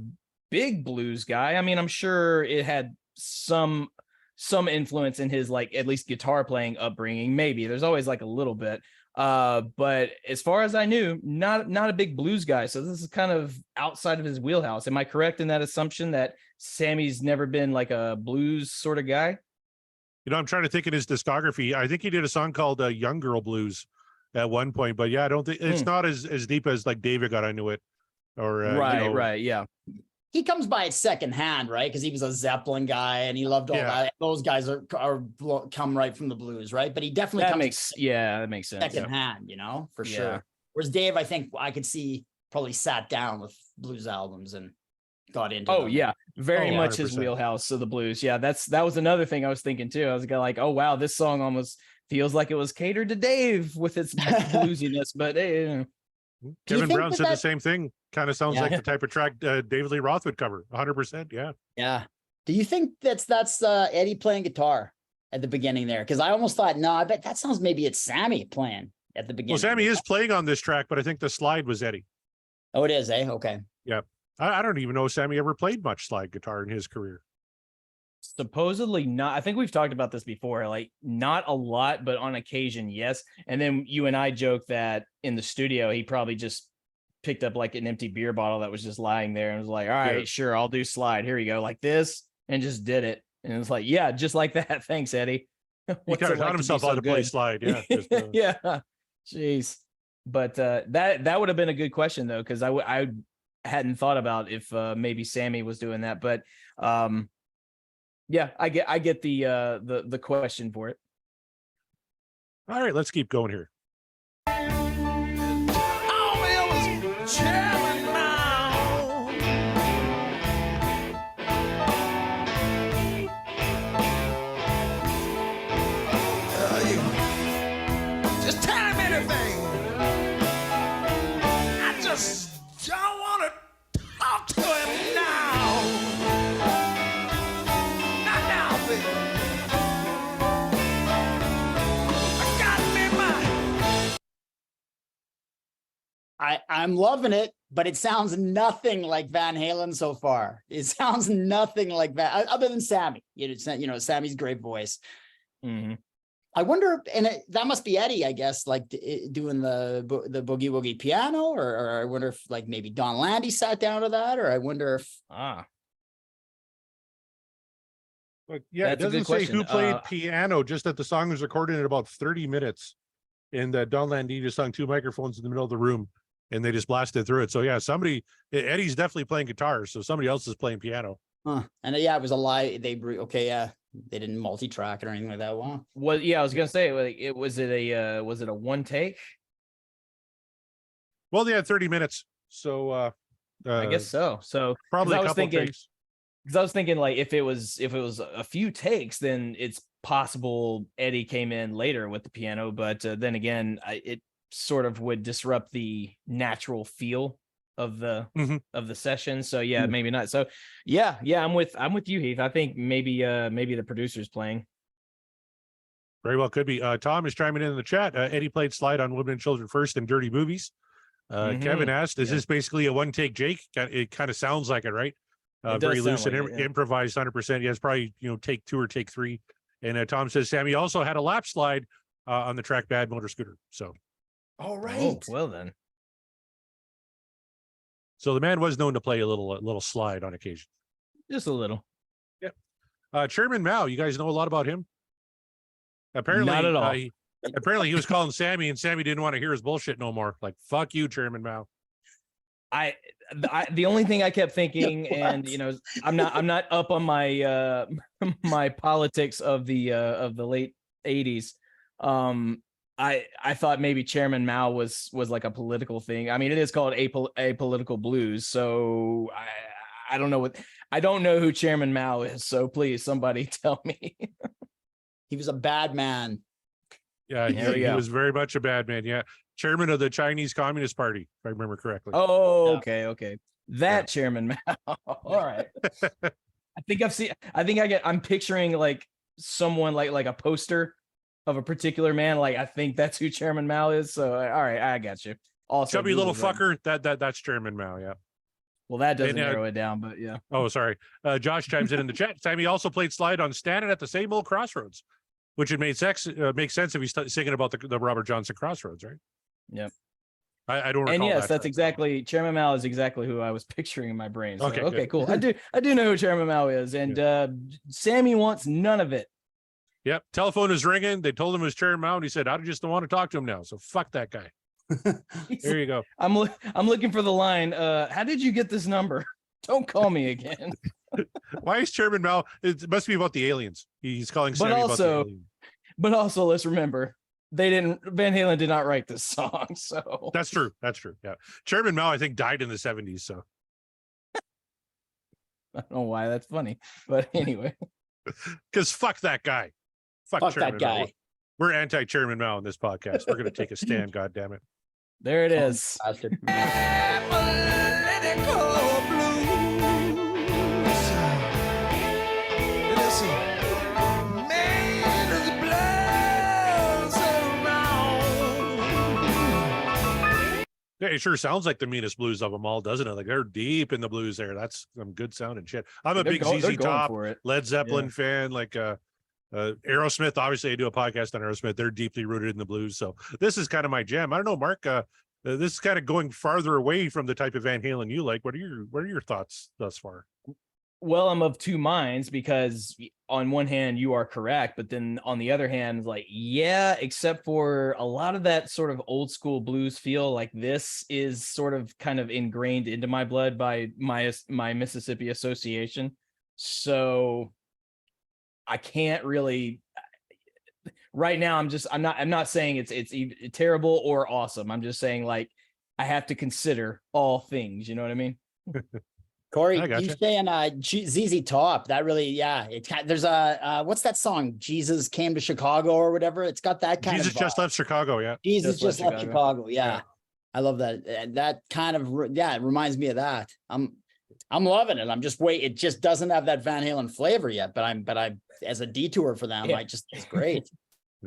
big blues guy. I mean, I'm sure it had some influence in his, like, at least guitar playing upbringing. Maybe there's always like a little bit, but as far as I knew, not a big blues guy. So this is kind of outside of his wheelhouse. Am I correct in that assumption that Sammy's never been like a blues sort of guy? You know, I'm trying to think in his discography. I think he did a song called Young Girl Blues at one point, but yeah, I don't think it's not as deep as like David got into it, or right, yeah. He comes by it secondhand, right? Because he was a Zeppelin guy and he loved all that. Those guys are come right from the blues, right? But he definitely that makes sense. Secondhand, you know, for sure. Whereas Dave, I think I could see probably sat down with blues albums and got into them. Yeah, very much 100%. His wheelhouse of the blues. Yeah, that was another thing I was thinking too. I was like, oh wow, this song almost feels like it was catered to Dave with its bluesiness, but hey. Kevin Brown said the same thing. Kind of sounds like the type of track David Lee Roth would cover. 100%. Yeah. Do you think that's Eddie playing guitar at the beginning there? Because I almost thought, no, I bet that sounds maybe it's Sammy playing at the beginning. Well, Sammy is playing on this track, but I think the slide was Eddie. Oh, it is, eh? Okay. Yeah. I don't even know if Sammy ever played much slide guitar in his career. Supposedly not. I think we've talked about this before, like not a lot, but on occasion, yes. And then you and I joke that in the studio, he probably just picked up like an empty beer bottle that was just lying there and was like, all right, sure, I'll do slide. Here you go, like this, and just did it. And it was like, yeah, just like that. Thanks, Eddie. He kind of taught himself how to play slide. Yeah. Yeah. Jeez. But that would have been a good question though, because I hadn't thought about if maybe Sammy was doing that, but yeah, I get the question for it. All right, let's keep going here. Oh, it was jamming now. Just tell him anything. I just don't want to talk to him now. Not now, baby. I got me my. I'm loving it, but it sounds nothing like Van Halen so far. It sounds nothing like that, other than Sammy. Sammy's great voice. Mm-hmm. I wonder, and that must be Eddie, I guess, like doing the boogie woogie piano, or I wonder if like maybe Don Landy sat down to that, or I wonder if But yeah, it That's a good doesn't say question. who played piano, just that the song was recorded in about 30 minutes. And Don Landy just hung two microphones in the middle of the room and they just blasted through it. So yeah, Eddie's definitely playing guitar. So somebody else is playing piano. and yeah, it was a lie. They didn't multi-track it or anything like that. Wow. Well, yeah, I was gonna say, like, was it a one take? Well, they had 30 minutes. So I guess so. So probably a I was couple thinking, takes. because I was thinking like if it was a few takes, then it's possible Eddie came in later with the piano. But then again, it sort of would disrupt the natural feel of the session. So yeah, maybe not. So yeah, I'm with you, Heath. I think maybe the producer's playing. Very well could be. Tom is chiming in the chat. Eddie played slide on Women and Children First and Dirty Movies. Kevin asked, is this basically a one take Jake? It kind of sounds like it, right? Very loose and improvised 100%. Yeah, it's probably, take 2 or take 3. And Tom says Sammy also had a lap slide on the track Bad Motor Scooter. So, All right. Oh, well then. so the man was known to play a little slide on occasion. Just a little. Yeah. Chairman Mao, you guys know a lot about him? Apparently, not at all. Apparently he was calling Sammy and Sammy didn't want to hear his bullshit no more. Like, fuck you, Chairman Mao. The only thing I kept thinking, and I'm not up on my my politics of the late 80s. I thought maybe Chairman Mao was like a political thing. I mean, it is called Apolitical Blues, so I don't know who Chairman Mao is. So please, somebody tell me. He was a bad man. Yeah, he was very much a bad man. Yeah, chairman of the Chinese Communist Party, if I remember correctly. Oh, okay. That Chairman Mao. All right. I'm picturing like someone like a poster of a particular man. Like, I think that's who Chairman Mao is. So all right, I got you. Also, chubby little fucker. That's Chairman Mao. Yeah. Well, that doesn't narrow it down, but yeah. Oh, sorry. Josh chimes in the chat. Sammy also played slide on Standing at the Same Old Crossroads, which it makes sense if he's singing about the Robert Johnson Crossroads, right? Yep. I don't recall. And yes, that that's exactly Chairman Mao is exactly who I was picturing in my brain. So, okay, cool. I do know who Chairman Mao is, and Sammy wants none of it. Yep. Telephone is ringing. They told him it was Chairman Mao, and he said, "I just don't want to talk to him now." So fuck that guy. There you go. I'm looking for the line. How did you get this number? Don't call me again. Why is Chairman Mao? It must be about the aliens. He's calling Sammy about the aliens. But also, let's remember, Van Halen did not write this song. So that's true. Yeah. Chairman Mao, I think, died in the 70s. So I don't know why that's funny, but anyway. Because fuck that guy. Fuck that guy. Mao. We're anti-Chairman Mao in this podcast. We're going to take a stand, God damn it. There it is. Apolitical Blues. Listen, man, his blood's around. Yeah, it sure sounds like the meanest blues of them all, doesn't it? Like, they're deep in the blues there. That's some good sounding shit. I'm a big ZZ Top, Led Zeppelin fan. Like Aerosmith, obviously I do a podcast on Aerosmith. They're deeply rooted in the blues. So this is kind of my jam. I don't know, Mark, this is kind of going farther away from the type of Van Halen you like. What are your thoughts thus far? Well, I'm of two minds, because on one hand you are correct, but then on the other hand, like, yeah, except for a lot of that sort of old school blues feel, like this is sort of kind of ingrained into my blood by my Mississippi association. So I can't really right now. I'm not saying it's terrible or awesome. I'm just saying, like, I have to consider all things. You know what I mean? Corey, I gotcha. you saying ZZ Top? That really, yeah. There's a what's that song? Jesus Came to Chicago or whatever. It's got that kind Jesus of just left Chicago. Yeah. Jesus just left Chicago. Yeah. Yeah. I love that. That kind of it reminds me of that. I'm loving it. I'm just it just doesn't have that Van Halen flavor yet, but I as a detour for them, it's great.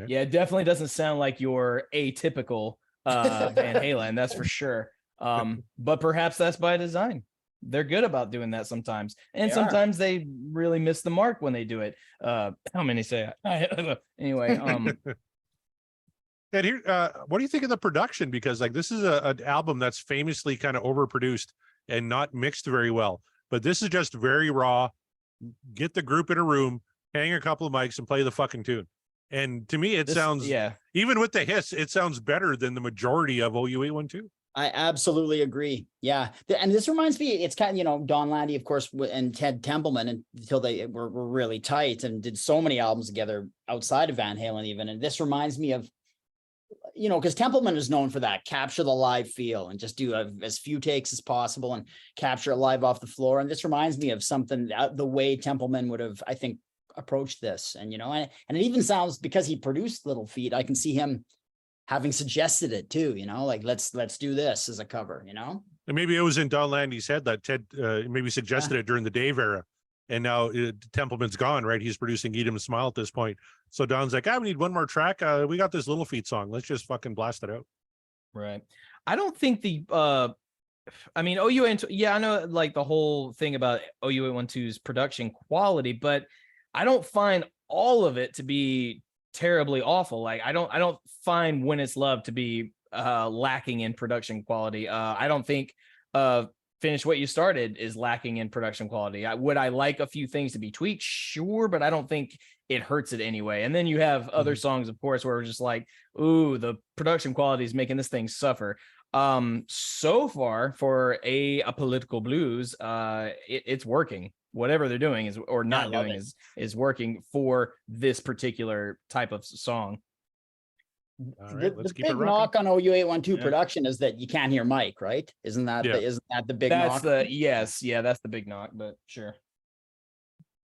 Yeah, it definitely doesn't sound like your atypical Van Halen, that's for sure. But perhaps that's by design. They're good about doing that sometimes, and sometimes they really miss the mark when they do it. How many say anyway? And here, what do you think of the production? Because like this is an album that's famously kind of overproduced and not mixed very well. But this is just very raw. Get the group in a room, hang a couple of mics, and play the fucking tune. And to me, it sounds, even with the hiss, it sounds better than the majority of OU812. I absolutely agree. Yeah. And this reminds me, it's kind of, Don Landy, of course, and Ted Templeman until they were really tight and did so many albums together outside of Van Halen even. And this reminds me of, because Templeman is known for that, capture the live feel and just do as few takes as possible and capture it live off the floor. And this reminds me of something, the way Templeman would have, I think, approached this. And, and it even sounds, because he produced Little Feat, I can see him having suggested it too, like let's do this as a cover, And maybe it was in Don Landy's head that Ted maybe suggested it during the Dave era. And now Templeman's gone, right? He's producing Eat 'Em a Smile at this point. So Don's like, we need one more track. We got this Little Feat song. Let's just fucking blast it out. Right. I don't think OU812, I know like the whole thing about OU812's production quality, but I don't find all of it to be terribly awful. Like I don't find When It's Love to be lacking in production quality. I don't think Finish What You Started is lacking in production quality. Would I like a few things to be tweaked? Sure, but I don't think it hurts it anyway. And then you have other songs, of course, where we're just like, ooh, the production quality is making this thing suffer. So far for Apolitical Blues, it's working. Whatever they're doing is working for this particular type of song. All right, the big knock on OU812 production is that you can't hear Mike, right? Isn't that the big knock? That's the big knock, but sure.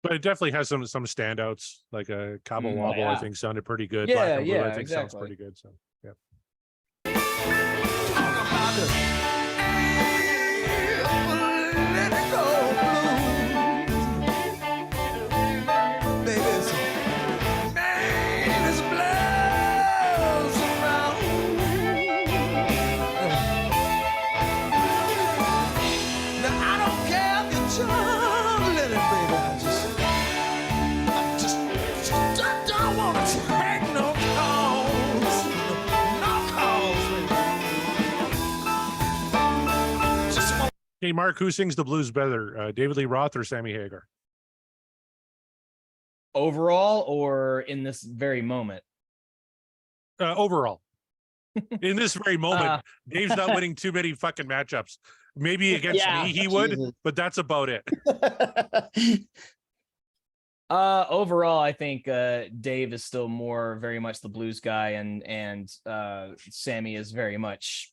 But it definitely has some standouts, like a Cabo Wabo, I think sounded pretty good. Yeah, Black and Blue, yeah, I think exactly. sounds pretty good. So yeah. Hey, Mark, who sings the blues better, David Lee Roth or Sammy Hagar? Overall, or in this very moment? Overall. In this very moment, Dave's not winning too many fucking matchups. Maybe against me he would, but that's about it. Overall, I think Dave is still very much the blues guy, and Sammy is very much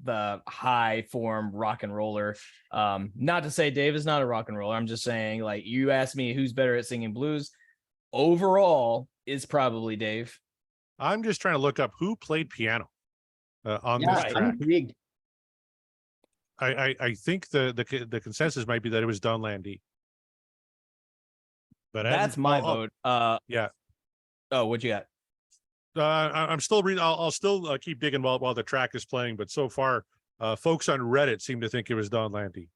the high form rock and roller. Not to say Dave is not a rock and roller. I'm just saying, like, you asked me who's better at singing blues. Overall is probably Dave. I'm just trying to look up who played piano on this track. I'm intrigued. I think the consensus might be that it was Don Landy. But that's my vote. Yeah. Oh, what you got? I'm still reading. I'll still keep digging while the track is playing. But so far, folks on Reddit seem to think it was Don Landy.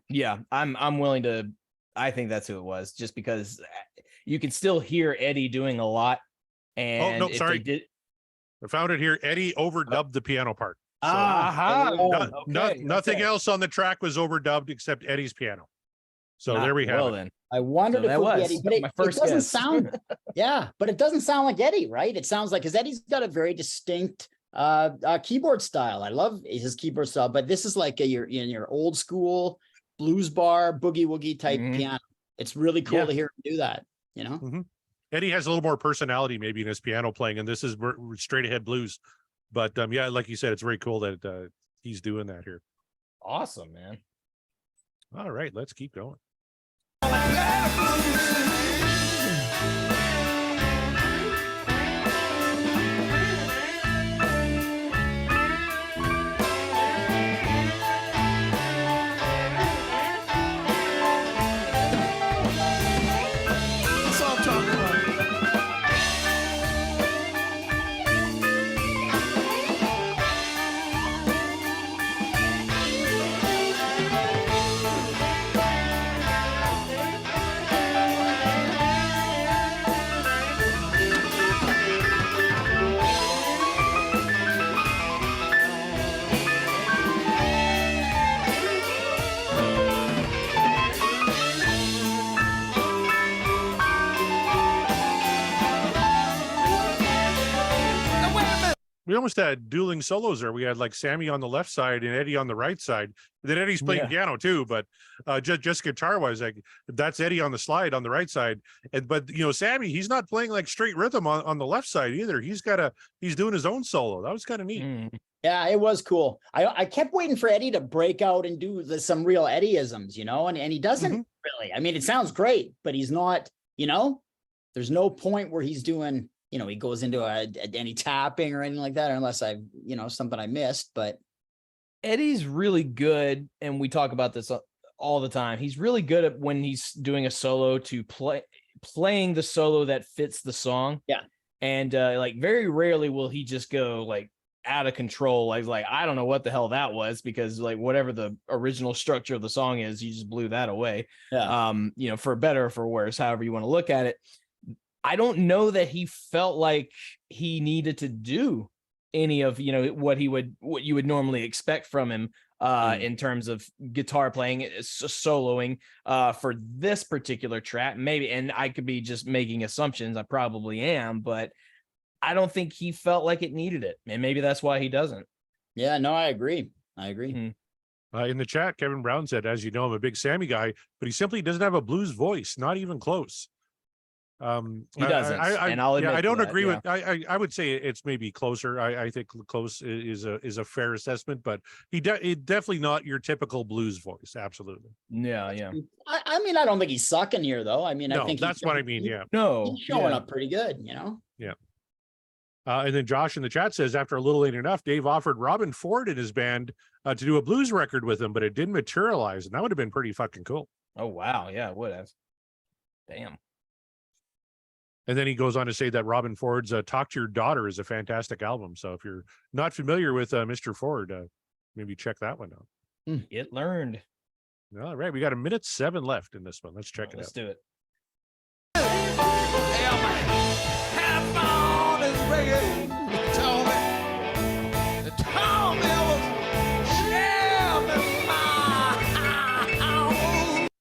Yeah, I'm willing to. I think that's who it was, just because you can still hear Eddie doing a lot. And sorry. I found it here. Eddie overdubbed the piano part. So nothing else on the track was overdubbed except Eddie's piano. So there we have it. Then. I wondered if it was Eddie, but it doesn't sound. Yeah, but it doesn't sound like Eddie, right? It sounds like, because Eddie's got a very distinct keyboard style. I love his keyboard style, but this is like your old school blues bar boogie woogie type piano. It's really cool to hear him do that. Eddie has a little more personality maybe in his piano playing, and this is straight ahead blues. But like you said, it's very cool that he's doing that here. Awesome, man. All right, let's keep going. That's all I'm talking about. We almost had dueling solos there. We had like Sammy on the left side and Eddie on the right side. Then Eddie's playing piano too, but just guitar wise, like that's Eddie on the slide on the right side. But Sammy, he's not playing like straight rhythm on the left side either. He's doing his own solo. That was kind of neat. Yeah, it was cool. I kept waiting for Eddie to break out and do some real Eddie-isms, and he doesn't really. I mean, it sounds great, but he's not, there's no point where he's doing, he goes into any tapping or anything like that, unless I, something I missed. But Eddie's really good, and we talk about this all the time. He's really good at when he's doing a solo to playing the solo that fits the song. Yeah. And like very rarely will he just go like out of control. Like I don't know what the hell that was, because like whatever the original structure of the song is, you just blew that away. Yeah. For better or for worse, however you want to look at it. I don't know that he felt like he needed to do any of what you would normally expect from him in terms of guitar playing, soloing for this particular track. Maybe, and I could be just making assumptions. I probably am, but I don't think he felt like it needed it, and maybe that's why he doesn't. Yeah, no, I agree. In the chat, Kevin Brown said, "As you know, I'm a big Sammy guy, but he simply doesn't have a blues voice, not even close." He doesn't, and I'll admit I don't that, agree with. I would say it's maybe closer. I think close is a fair assessment, but he definitely not your typical blues voice. Absolutely. Yeah. I mean, I don't think he's sucking here, though. I mean, no, I think that's what I mean. Yeah. No, he's showing up pretty good. Yeah. And then Josh in the chat says, after a little late enough, Dave offered Robin Ford and his band to do a blues record with him, but it didn't materialize, and that would have been pretty fucking cool. Oh wow, yeah, it would have. Damn. And then he goes on to say that Robin Ford's Talk to Your Daughter is a fantastic album. So if you're not familiar with Mr. Ford, maybe check that one out. Get learned. All right. We got 1:07 left in this one. Let's check it out. Let's do it.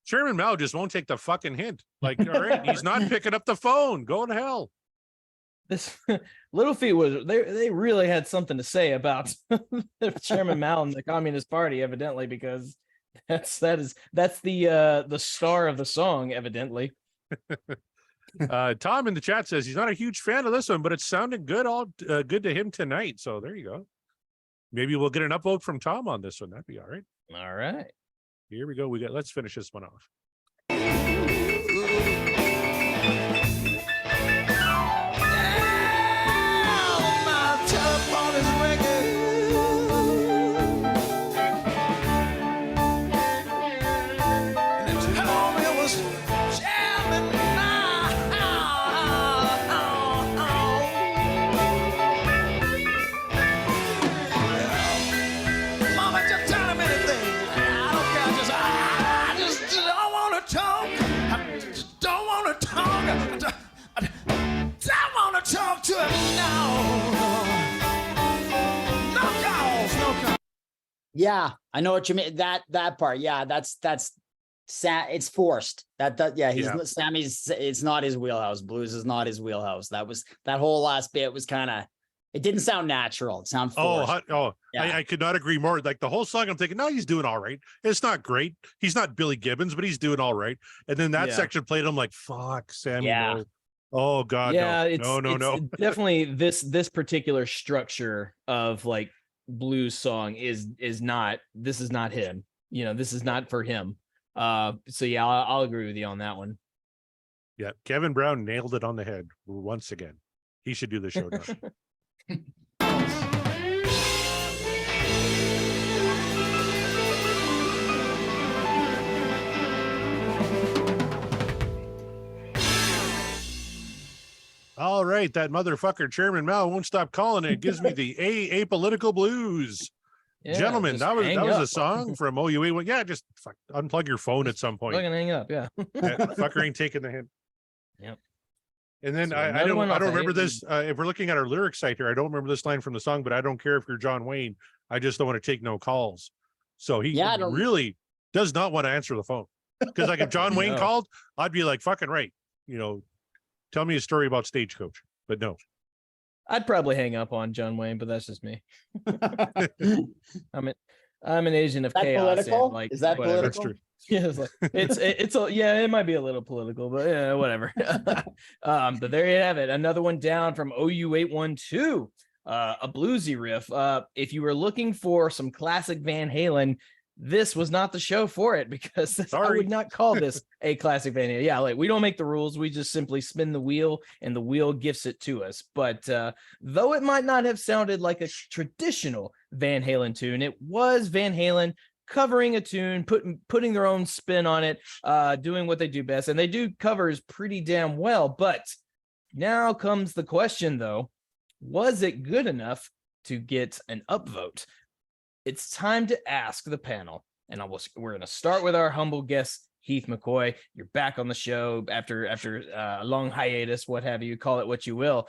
Chairman Mao just won't take the fucking hint. Like, all right, he's not picking up the phone. Go to hell. This Little Feat was they really had something to say about Chairman Mao and the Communist Party, evidently, because that's the star of the song, evidently. Tom in the chat says he's not a huge fan of this one, but it's sounding good, good to him tonight. So there you go. Maybe we'll get an upvote from Tom on this one. That'd be all right. All right. Here we go. Let's finish this one off. Talk to him now. No calls. Yeah, I know what you mean. That part. Yeah, that's it's forced. Sammy's. It's not his wheelhouse. Blues is not his wheelhouse. That whole last bit was kind of. It didn't sound natural. It sounded forced. Yeah. I could not agree more. Like the whole song, I'm thinking, no, he's doing all right. It's not great. He's not Billy Gibbons, but he's doing all right. And then that section played. I'm like, fuck, Sammy. Yeah. No. Oh God. Yeah, no. Definitely this particular structure of like blues song is not. This is not him. This is not for him. So yeah, I'll agree with you on that one. Yeah, Kevin Brown nailed it on the head once again. He should do the show now. All right, that motherfucker Chairman Mao won't stop calling it. Gives me the Apolitical Blues. Yeah, Gentlemen, just that was hang a up. song from OUA. Yeah, just unplug your phone at some point. Fucking hang up, yeah. Fucker ain't taking the hint. Yep. And then So I another one don't off of remember Haley. this. If we're looking at our lyric site here, I don't remember this line from the song, but I don't care if you're John Wayne. I just don't want to take no calls. So he really does not want to answer the phone. Because like if John Wayne No. called, I'd be like, fucking right. Tell me a story about Stagecoach. But no. I'd probably hang up on John Wayne, but that's just me. I'm an agent of chaos. Political? And like, Is that whatever. That's political? true. Yeah, it's yeah, it might be a little political, but yeah, whatever. But there you have it. Another one down from OU812. A bluesy riff. If you were looking for some classic Van Halen, this was not the show for it, because I would not call this a classic Van Halen. Yeah, like we don't make the rules. We just simply spin the wheel and the wheel gifts it to us. But though it might not have sounded like a traditional Van Halen tune, it was Van Halen covering a tune, putting their own spin on it, doing what they do best. And they do covers pretty damn well. But now comes the question, though. Was it good enough to get an upvote? It's time to ask the panel, and we're going to start with our humble guest, Heath McCoy. You're back on the show after a long hiatus, what have you, call it what you will.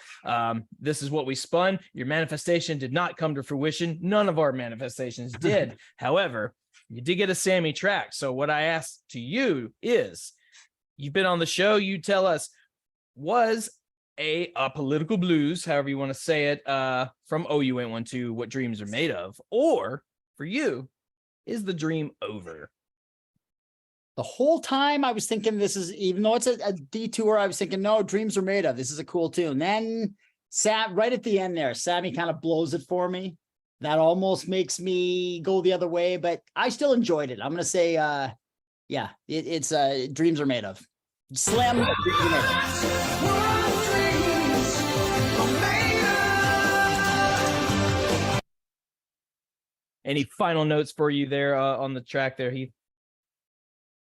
This is what we spun. Your manifestation did not come to fruition. None of our manifestations did. However, you did get a Sammy track. So what I ask to you is, you've been on the show, you tell us, was a Apolitical Blues, however you want to say it, from OU812, What Dreams Are Made Of, or for you, is the dream over? The whole time I was thinking this is, even though it's a detour, I was thinking, no, Dreams Are Made Of. This is a cool tune. Then right at the end there, Sammy kind of blows it for me. That almost makes me go the other way, but I still enjoyed it. I'm going to say, yeah, it's Dreams Are Made Of. Slam. Dreams Are Made Of. Any final notes for you there on the track there, Heath?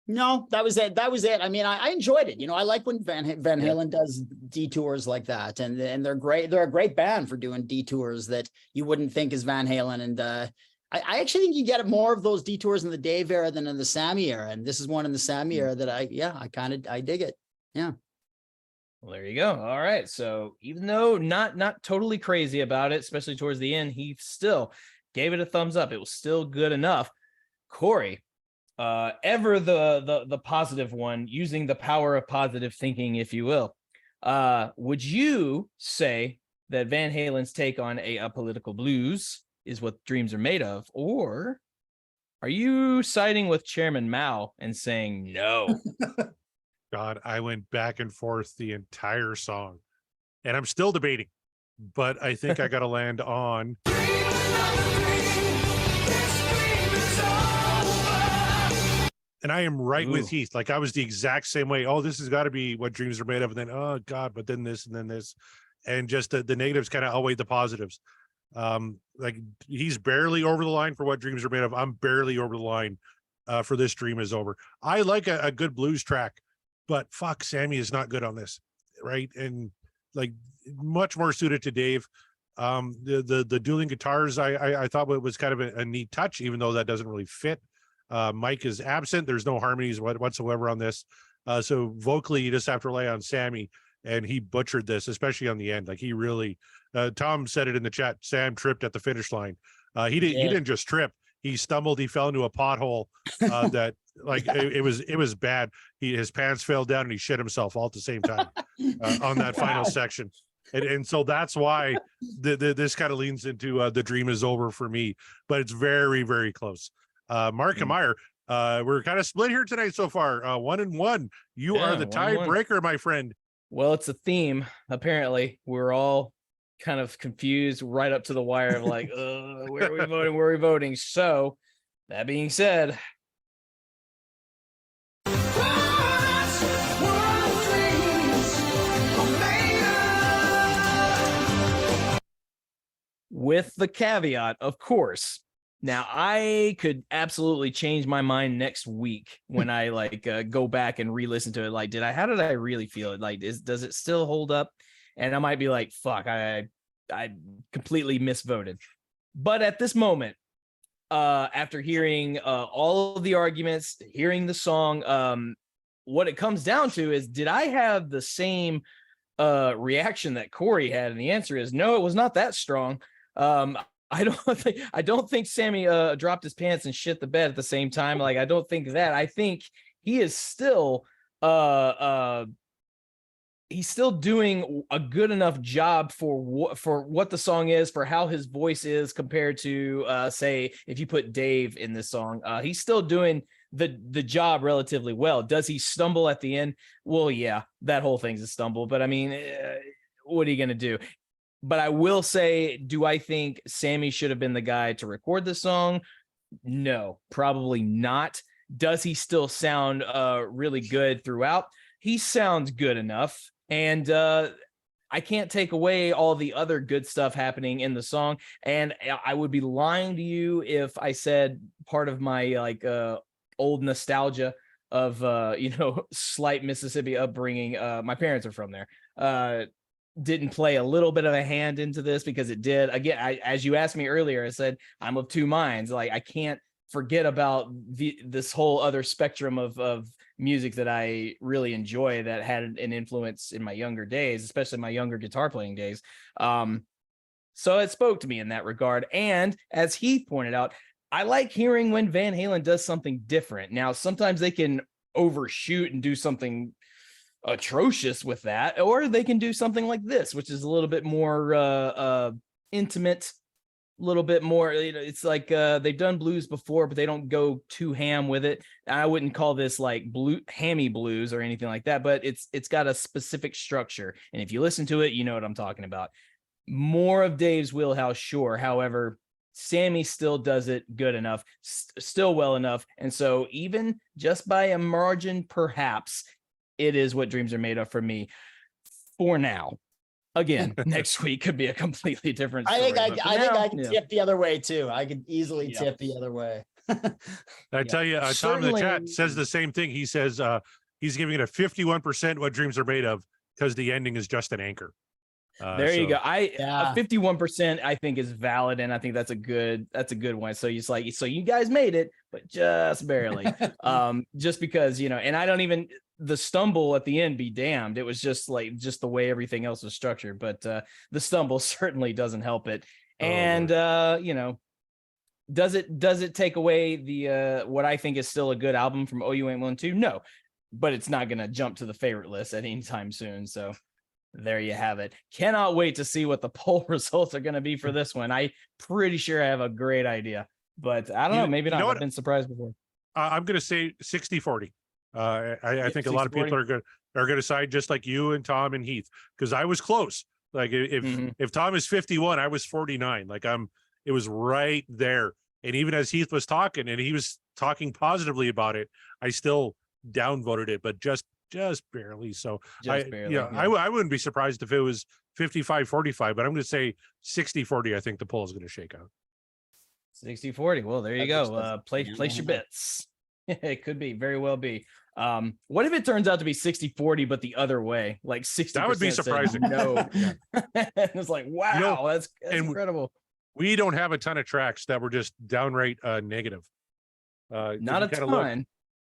No, that was it. That was it. I mean, I enjoyed it. I like when Van Halen does detours like that, and they're great. They're a great band for doing detours that you wouldn't think is Van Halen. And I actually think you get more of those detours in the Dave era than in the Sammy era. And this is one in the Sammy era that I dig it. Yeah. Well, there you go. All right. So even though not totally crazy about it, especially towards the end, he still gave it a thumbs up. It was still good enough. Corey, ever the positive one, using the power of positive thinking, if you will. Would you say that Van Halen's take on a Political Blues is What Dreams Are Made Of, or are you siding with Chairman Mao and saying no? God, I went back and forth the entire song, and I'm still debating, but I think I got to land on. And I am right with Heath. Like I was the exact same way. Oh, this has got to be What Dreams Are Made Of. And then, oh God, but then this and then this. And just the negatives kind of outweigh the positives. Like he's barely over the line for What Dreams Are Made Of. I'm barely over the line for This Dream Is Over. I like a good blues track, but fuck, Sammy is not good on this. Right. And like much more suited to Dave. The dueling guitars, I thought it was kind of a neat touch, even though that doesn't really fit. Mike is absent. There's no harmonies whatsoever on this. So vocally, you just have to rely on Sammy, and he butchered this, especially on the end. Like he really, Tom said it in the chat. Sam tripped at the finish line. He didn't just trip. He stumbled. He fell into a pothole that like it was bad. His pants fell down and he shit himself all at the same time on that final section. And so that's why this kind of leans into The Dream Is Over for me, but it's very, very close. Mark and Meyer, we're kind of split here tonight so far. 1-1. You are the tiebreaker, my friend. Well, it's a theme. Apparently, we're all kind of confused right up to the wire of like, where are we voting? Where are we voting? So, that being said, with the caveat, of course. Now, I could absolutely change my mind next week when I go back and re-listen to it. Like, how did I really feel it? Like, does it still hold up? And I might be like, fuck, I completely misvoted. But at this moment, after hearing all of the arguments, hearing the song, what it comes down to is, did I have the same reaction that Corey had? And the answer is no, it was not that strong. I don't think Sammy dropped his pants and shit the bed at the same time. Like, I don't think that. I think he is still he's still doing a good enough job for what the song is, for how his voice is compared to say if you put Dave in this song. He's still doing the job relatively well. Does he stumble at the end? Well, yeah, that whole thing's a stumble, but I mean, what are you gonna do? But I will say, do I think Sammy should have been the guy to record the song? No, probably not. Does he still sound really good throughout? He sounds good enough. And I can't take away all the other good stuff happening in the song. And I would be lying to you if I said part of my old nostalgia of slight Mississippi upbringing. My parents are from there. Didn't play a little bit of a hand into this, because it did. Again, as you asked me earlier, I said I'm of two minds. Like, I can't forget about this whole other spectrum of music that I really enjoy, that had an influence in my younger days, especially my younger guitar playing days. So it spoke to me in that regard. And as Heath pointed out, I like hearing when Van Halen does something different. Now, sometimes they can overshoot and do something atrocious with that, or they can do something like this, which is a little bit more intimate, a little bit more, it's like they've done blues before, but they don't go too ham with it. I wouldn't call this like hammy blues or anything like that, but it's got a specific structure, and if you listen to it, you know what I'm talking about. More of Dave's wheelhouse, sure. However, Sammy still does it good enough, still well enough, and so even just by a margin, perhaps, it is what dreams are made of for me for now. Again, next week could be a completely different story. I think I can tip the other way too. I could easily tip the other way. I tell you, Tom in the chat says the same thing. He says he's giving it a 51% what dreams are made of, because the ending is just an anchor. There you go. A 51% I think is valid, and I think that's a good one. So it's like, so you guys made it, but just barely. Just because, and I don't even, the stumble at the end be damned. It was just the way everything else was structured, but the stumble certainly doesn't help it. And does it take away the what I think is still a good album from OU Ain't One 2? No, but it's not gonna jump to the favorite list at any time soon. So there you have it. Cannot wait to see what the poll results are going to be for this one. I'm pretty sure I have a great idea, but I don't know. Maybe not. I've been surprised before. I'm going to say 60-40. I think a lot of people are going to side just like you and Tom and Heath, because I was close. Like if Tom is 51, I was 49. Like it was right there. And even as Heath was talking, and he was talking positively about it, I still downvoted it, but just barely. So I wouldn't be surprised if it was 55-45, but I'm going to say 60-40. I think the poll is going to shake out 60-40. Well, there you go. Place your bets. It could be, very well be. What if it turns out to be 60-40, but the other way, like 60%? That would be surprising. No, it's like, wow, that's incredible. We don't have a ton of tracks that were just downright negative. Not a ton.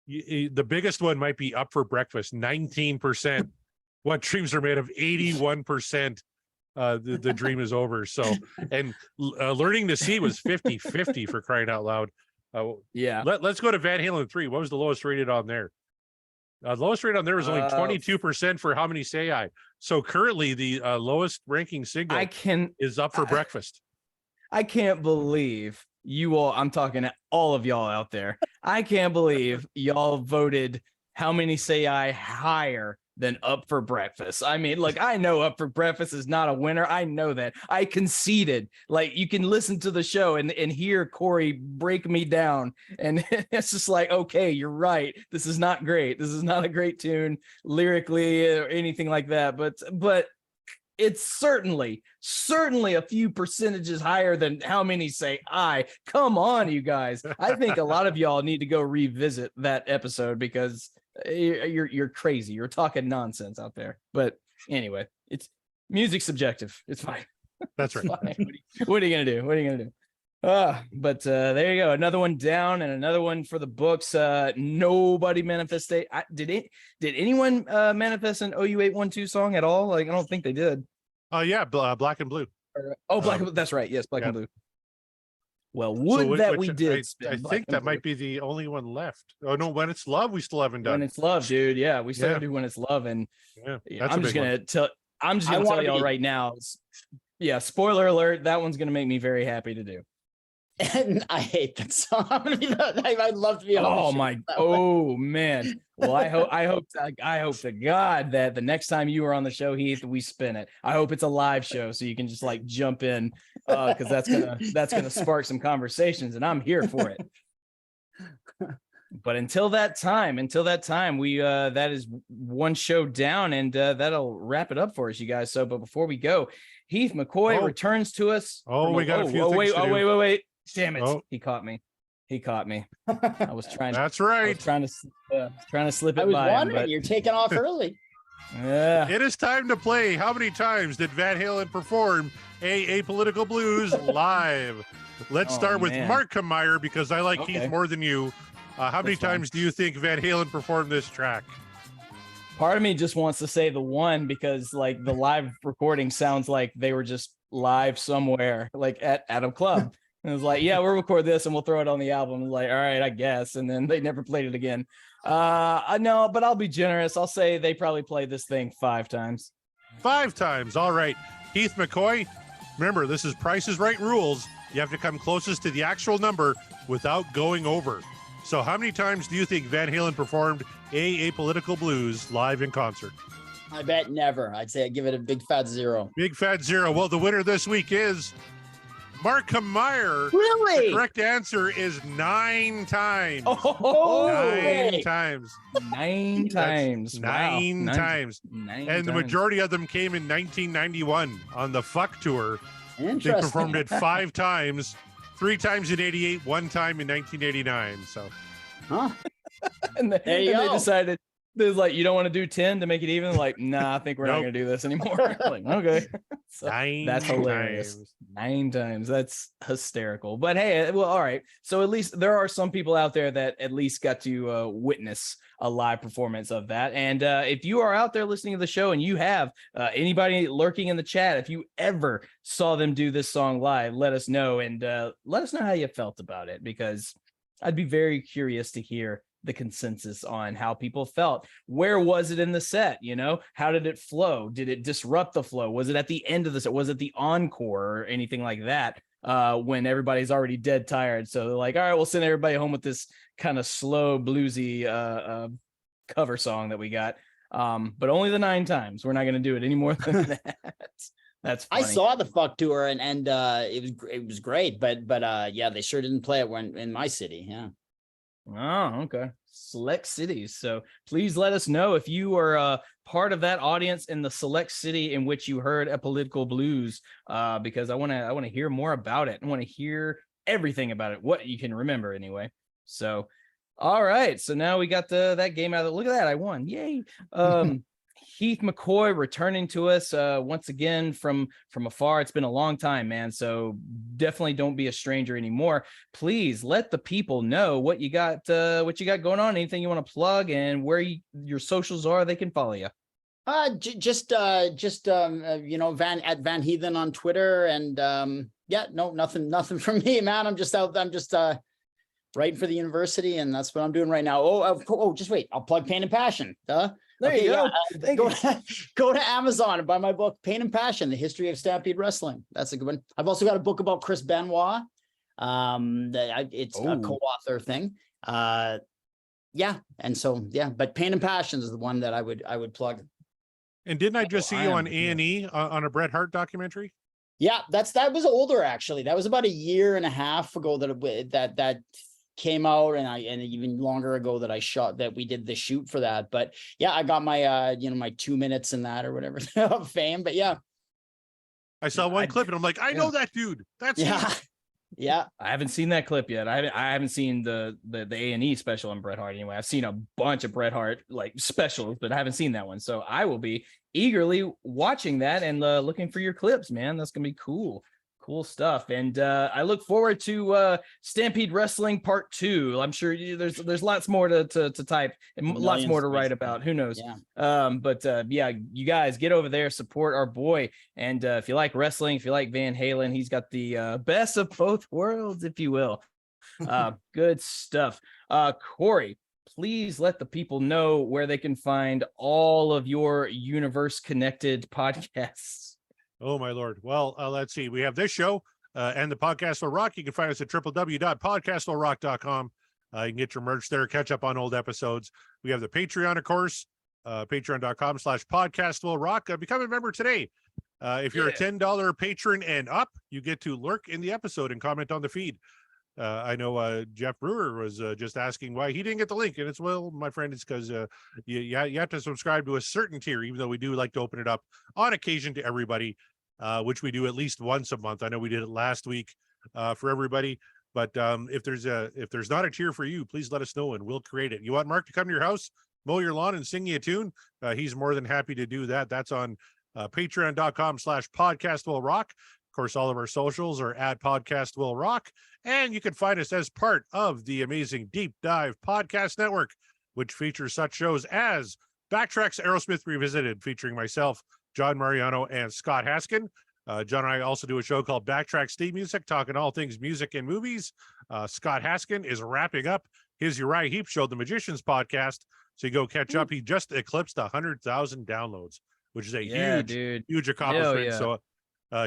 The biggest one might be Up for Breakfast, 19%. What dreams are made of, 81%. The dream is over. So, and Learning to See was 50-50 for crying out loud. Let's go to Van Halen 3. What was the lowest rated on there? The lowest rated on there was only 22% for How Many Say I. So currently the lowest ranking single is Up for Breakfast. I can't believe you all, I'm talking to all of y'all out there, I can't believe y'all voted How Many Say I higher than Up for Breakfast. I mean, look, I know Up for Breakfast is not a winner. I know that. I conceded. Like, you can listen to the show and hear Corey break me down. And it's just like, okay, you're right. This is not great. This is not a great tune lyrically or anything like that. But it's certainly a few percentages higher than how many say I. Come on, you guys. I think a lot of y'all need to go revisit that episode because you're crazy. You're talking nonsense out there. But anyway, it's music subjective. It's fine. That's right. What are you gonna do? What are you gonna do? But there you go. Another one down and another one for the books. Nobody manifested. Did anyone manifest an OU812 song at all? Like, I don't think they did. Yeah, Black and Blue. Black and Blue. That's right. Yes, Black and Blue. Well, we did. I think that might be the only one left. Oh no, When It's Love, we still haven't done. When It's Love, dude. Yeah, we still do When It's Love, and I'm just gonna tell y'all right now. Yeah, spoiler alert. That one's gonna make me very happy to do. And I hate that song. I'd love to be. Oh man. Well, I hope to God that the next time you are on the show, Heath, we spin it. I hope it's a live show so you can just like jump in, because that's gonna spark some conversations, and I'm here for it. But until that time, we that is one show down, and that'll wrap it up for us, you guys. So, but before we go, Heath McCoy returns to us. We got a few things to do. Wait. Damn it. He caught me. I was trying to. That's right. I was trying to slip it by. I was wondering, you're taking off early. Yeah. It is time to play. How many times did Van Halen perform Apolitical Blues live? Let's start with Mark Meyer, because I like Heath more than you. How many times do you think Van Halen performed this track? Part of me just wants to say the one, because like the live recording sounds like they were just live somewhere, like at a club. And it was like, yeah, we'll record this and we'll throw it on the album. And like, all right, I guess. And then they never played it again. No, but I'll be generous. I'll say they probably played this thing 5 times. 5 times. All right. Heath McCoy, remember, this is Price is Right rules. You have to come closest to the actual number without going over. So how many times do you think Van Halen performed Apolitical Blues live in concert? I bet never. I'd say I'd give it a big fat 0. Big fat 0. Well, the winner this week is Mark Meyer. Really? The correct answer is 9 times. 9 times. 9 times. Wow. 9 times. 9 and the majority of them came in 1991 on the Fuck Tour. They performed it 5 times, 3 times in 88, 1 time in 1989. So, and they decided, they was like, you don't want to do 10 to make it even? Like, nah, I think we're not going to do this anymore. Like, okay. So that's hilarious. 9 times. That's hysterical. But hey, well, all right. So at least there are some people out there that at least got to witness a live performance of that. And if you are out there listening to the show and you have anybody lurking in the chat, if you ever saw them do this song live, let us know, and let us know how you felt about it, because I'd be very curious to hear the consensus on how people felt. Where was it in the set? You know, how did it flow? Did it disrupt the flow? Was it at the end of the set? Was it the encore or anything like that? When everybody's already dead tired. So they're like, all right, we'll send everybody home with this kind of slow bluesy cover song that we got. But only the 9 times. We're not going to do it any more than that. That's funny. I saw the Fuck Tour and it was great, but yeah, they sure didn't play it when in my city. Yeah. Oh, okay. Select cities. So please let us know if you are part of that audience in the select city in which you heard Apolitical Blues, because I want to hear more about it. I want to hear everything about it, what you can remember anyway. So, all right. So now we got that game out of it. Look at that. I won. Yay. Heath McCoy returning to us once again from afar. It's been a long time, man. So definitely don't be a stranger anymore. Please let the people know what you got going on. Anything you want to plug, and where your socials are, they can follow you. Just you know, Van Heathen on Twitter, and nothing from me, man. I'm just writing for the university, and that's what I'm doing right now. Just wait, I'll plug Pain and Passion. There you go. Go to Amazon and buy my book, Pain and Passion: The History of Stampede Wrestling. That's a good one. I've also got a book about Chris Benoit. It's a co-author thing. But Pain and Passion is the one that I would plug. And didn't I just see you on A&E on a Bret Hart documentary? Yeah, that was older, actually. That was about a year and a half ago that came out, and even longer ago that we did the shoot for that. But yeah, I got my my 2 minutes in that or whatever of fame. But yeah, I saw one clip and I'm like, I know that dude. That's Yeah. Yeah. I haven't seen that clip yet. I haven't seen the A&E special on Bret Hart anyway. I've seen a bunch of Bret Hart like specials, but I haven't seen that one. So I will be eagerly watching that and looking for your clips, man. That's gonna be cool. Cool stuff. And I look forward to Stampede Wrestling Part 2. I'm sure there's lots more to type and lots more to write about. Who knows? Yeah. But yeah, you guys get over there, support our boy. And if you like wrestling, if you like Van Halen, he's got the best of both worlds, if you will. Good stuff. Corey, please let the people know where they can find all of your universe connected podcasts. Oh, my Lord. Well, let's see. We have this show and the Podcast Will Rock. You can find us at www.podcastwillrock.com. You can get your merch there, catch up on old episodes. We have the Patreon, of course, patreon.com/podcastwillrock. Become a member today. If you're a $10 patron and up, you get to lurk in the episode and comment on the feed. I know Jeff Brewer was just asking why he didn't get the link. And it's, well, my friend, it's because you have to subscribe to a certain tier, even though we do like to open it up on occasion to everybody, which we do at least once a month. I know we did it last week for everybody. But if there's not a tier for you, please let us know and we'll create it. You want Mark to come to your house, mow your lawn and sing you a tune? He's more than happy to do that. That's on patreon.com/podcastwillrock. Of course, all of our socials are at Podcast Will Rock. And you can find us as part of the amazing Deep Dive Podcast Network, which features such shows as Backtracks Aerosmith Revisited, featuring myself, John Mariano, and Scott Haskin. John and I also do a show called Backtracks Theme Music, talking all things music and movies. Scott Haskin is wrapping up his Uriah Heep show, The Magicians Podcast. So you go catch up. He just eclipsed 100,000 downloads, which is a huge accomplishment. So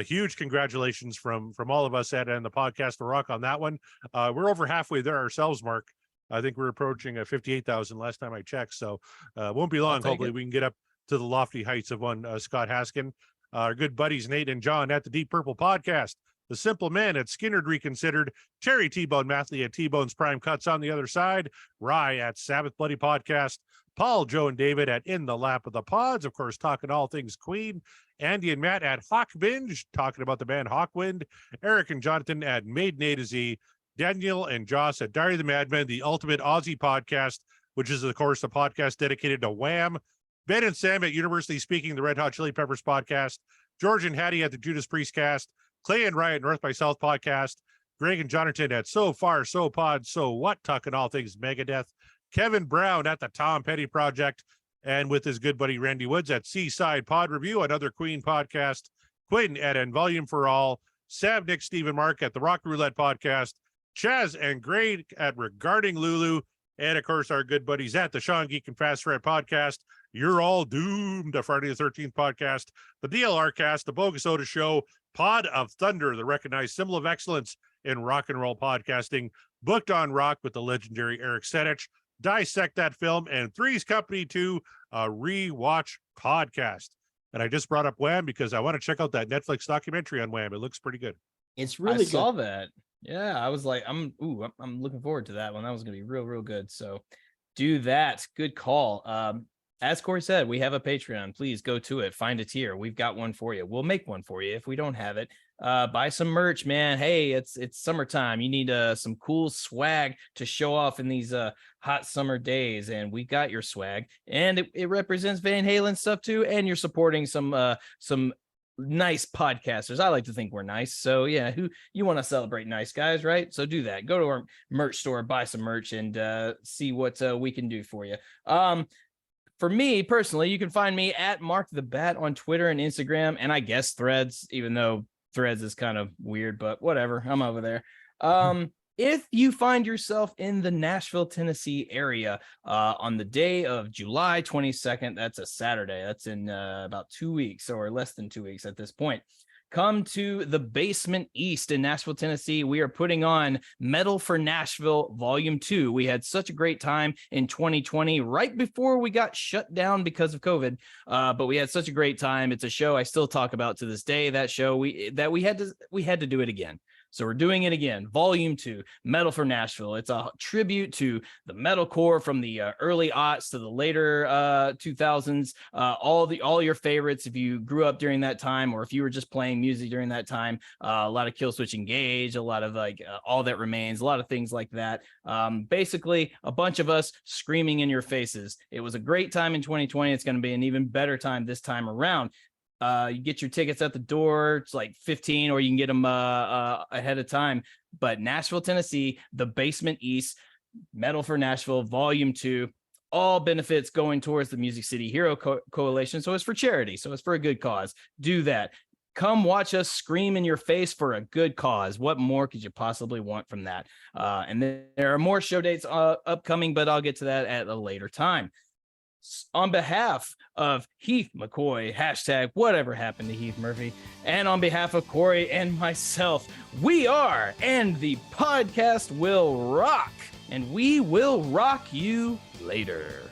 huge congratulations from all of us and the Podcast to Rock on that one. We're over halfway there ourselves, Mark. I think we're approaching 58,000 last time I checked. So won't be long. Hopefully we can get up to the lofty heights of one Scott Haskin. Our good buddies Nate and John at the Deep Purple Podcast, The Simple Man at Skinnerd Reconsidered, Terry T-Bone Mathley at T-Bone's Prime Cuts on the Other Side, Rye at Sabbath Bloody Podcast, Paul, Joe, and David at In the Lap of the Pods, of course, talking all things Queen, Andy and Matt at Hawk Binge, talking about the band Hawkwind, Eric and Jonathan at Maiden A to Z, Daniel and Joss at Diary of the Madman, the Ultimate Aussie Podcast, which is, of course, a podcast dedicated to Wham, Ben and Sam at University Speaking, the Red Hot Chili Peppers Podcast, George and Hattie at the Judas Priest Cast, Clay and Ryan North by South Podcast, Greg and Jonathan at So Far, So Pod, So What, talking all things Megadeth, Kevin Brown at the Tom Petty Project, and with his good buddy Randy Woods at Seaside Pod Review, another Queen podcast, Quinn at En Volume for All, Sav, Nick, Stephen, Mark at the Rock Roulette Podcast, Chaz and Gray at Regarding Lulu, and of course our good buddies at the Sean Geek and Fast Red Podcast, You're All Doomed, the Friday the 13th Podcast, the DLR Cast, the Bogus Oda Show, Pod of Thunder, the recognized symbol of excellence in rock and roll podcasting, Booked on Rock with the legendary Eric Sedich, Dissect That Film, and Three's Company 2, a rewatch podcast. And I just brought up Wham because I want to check out that Netflix documentary on Wham. It looks pretty good. It's really good. I saw that. Yeah, I was like, I'm looking forward to that one. That was gonna be real good. So do that. Good call. As Corey said, we have a Patreon. Please go to it. Find a tier. We've got one for you. We'll make one for you if we don't have it. Buy some merch, man. Hey, it's summertime. You need some cool swag to show off in these hot summer days, and we got your swag. And it represents Van Halen stuff too. And you're supporting some nice podcasters. I like to think we're nice. So yeah, who you want to celebrate nice guys, right? So do that. Go to our merch store, buy some merch, and see what we can do for you. For me personally, you can find me at Mark the Bat on Twitter and Instagram, and I guess Threads, even though Threads is kind of weird, but whatever. I'm over there. If you find yourself in the Nashville, Tennessee area on the day of July 22nd, that's a Saturday. That's in about 2 weeks or less than 2 weeks at this point. Come to the Basement East in Nashville, Tennessee. We are putting on Metal for Nashville Volume 2. We had such a great time in 2020, right before we got shut down because of COVID. But we had such a great time. It's a show I still talk about to this day. That show we had to do it again. So we're doing it again, Volume 2, Metal for Nashville. It's a tribute to the metalcore from the early aughts to the later 2000s. All your favorites, if you grew up during that time, or if you were just playing music during that time. A lot of Killswitch Engage, a lot of All That Remains, a lot of things like that. Basically, a bunch of us screaming in your faces. It was a great time in 2020. It's going to be an even better time this time around. You get your tickets at the door. It's like 15, or you can get them ahead of time. But Nashville, Tennessee, the Basement East, Metal for Nashville, Volume 2, all benefits going towards the Music City Hero Coalition. So it's for charity. So it's for a good cause. Do that. Come watch us scream in your face for a good cause. What more could you possibly want from that? And then there are more show dates upcoming, but I'll get to that at a later time. On behalf of Heath McCoy, hashtag whatever happened to Heath Murphy, and on behalf of Corey and myself, we are, and the podcast will rock, and we will rock you later.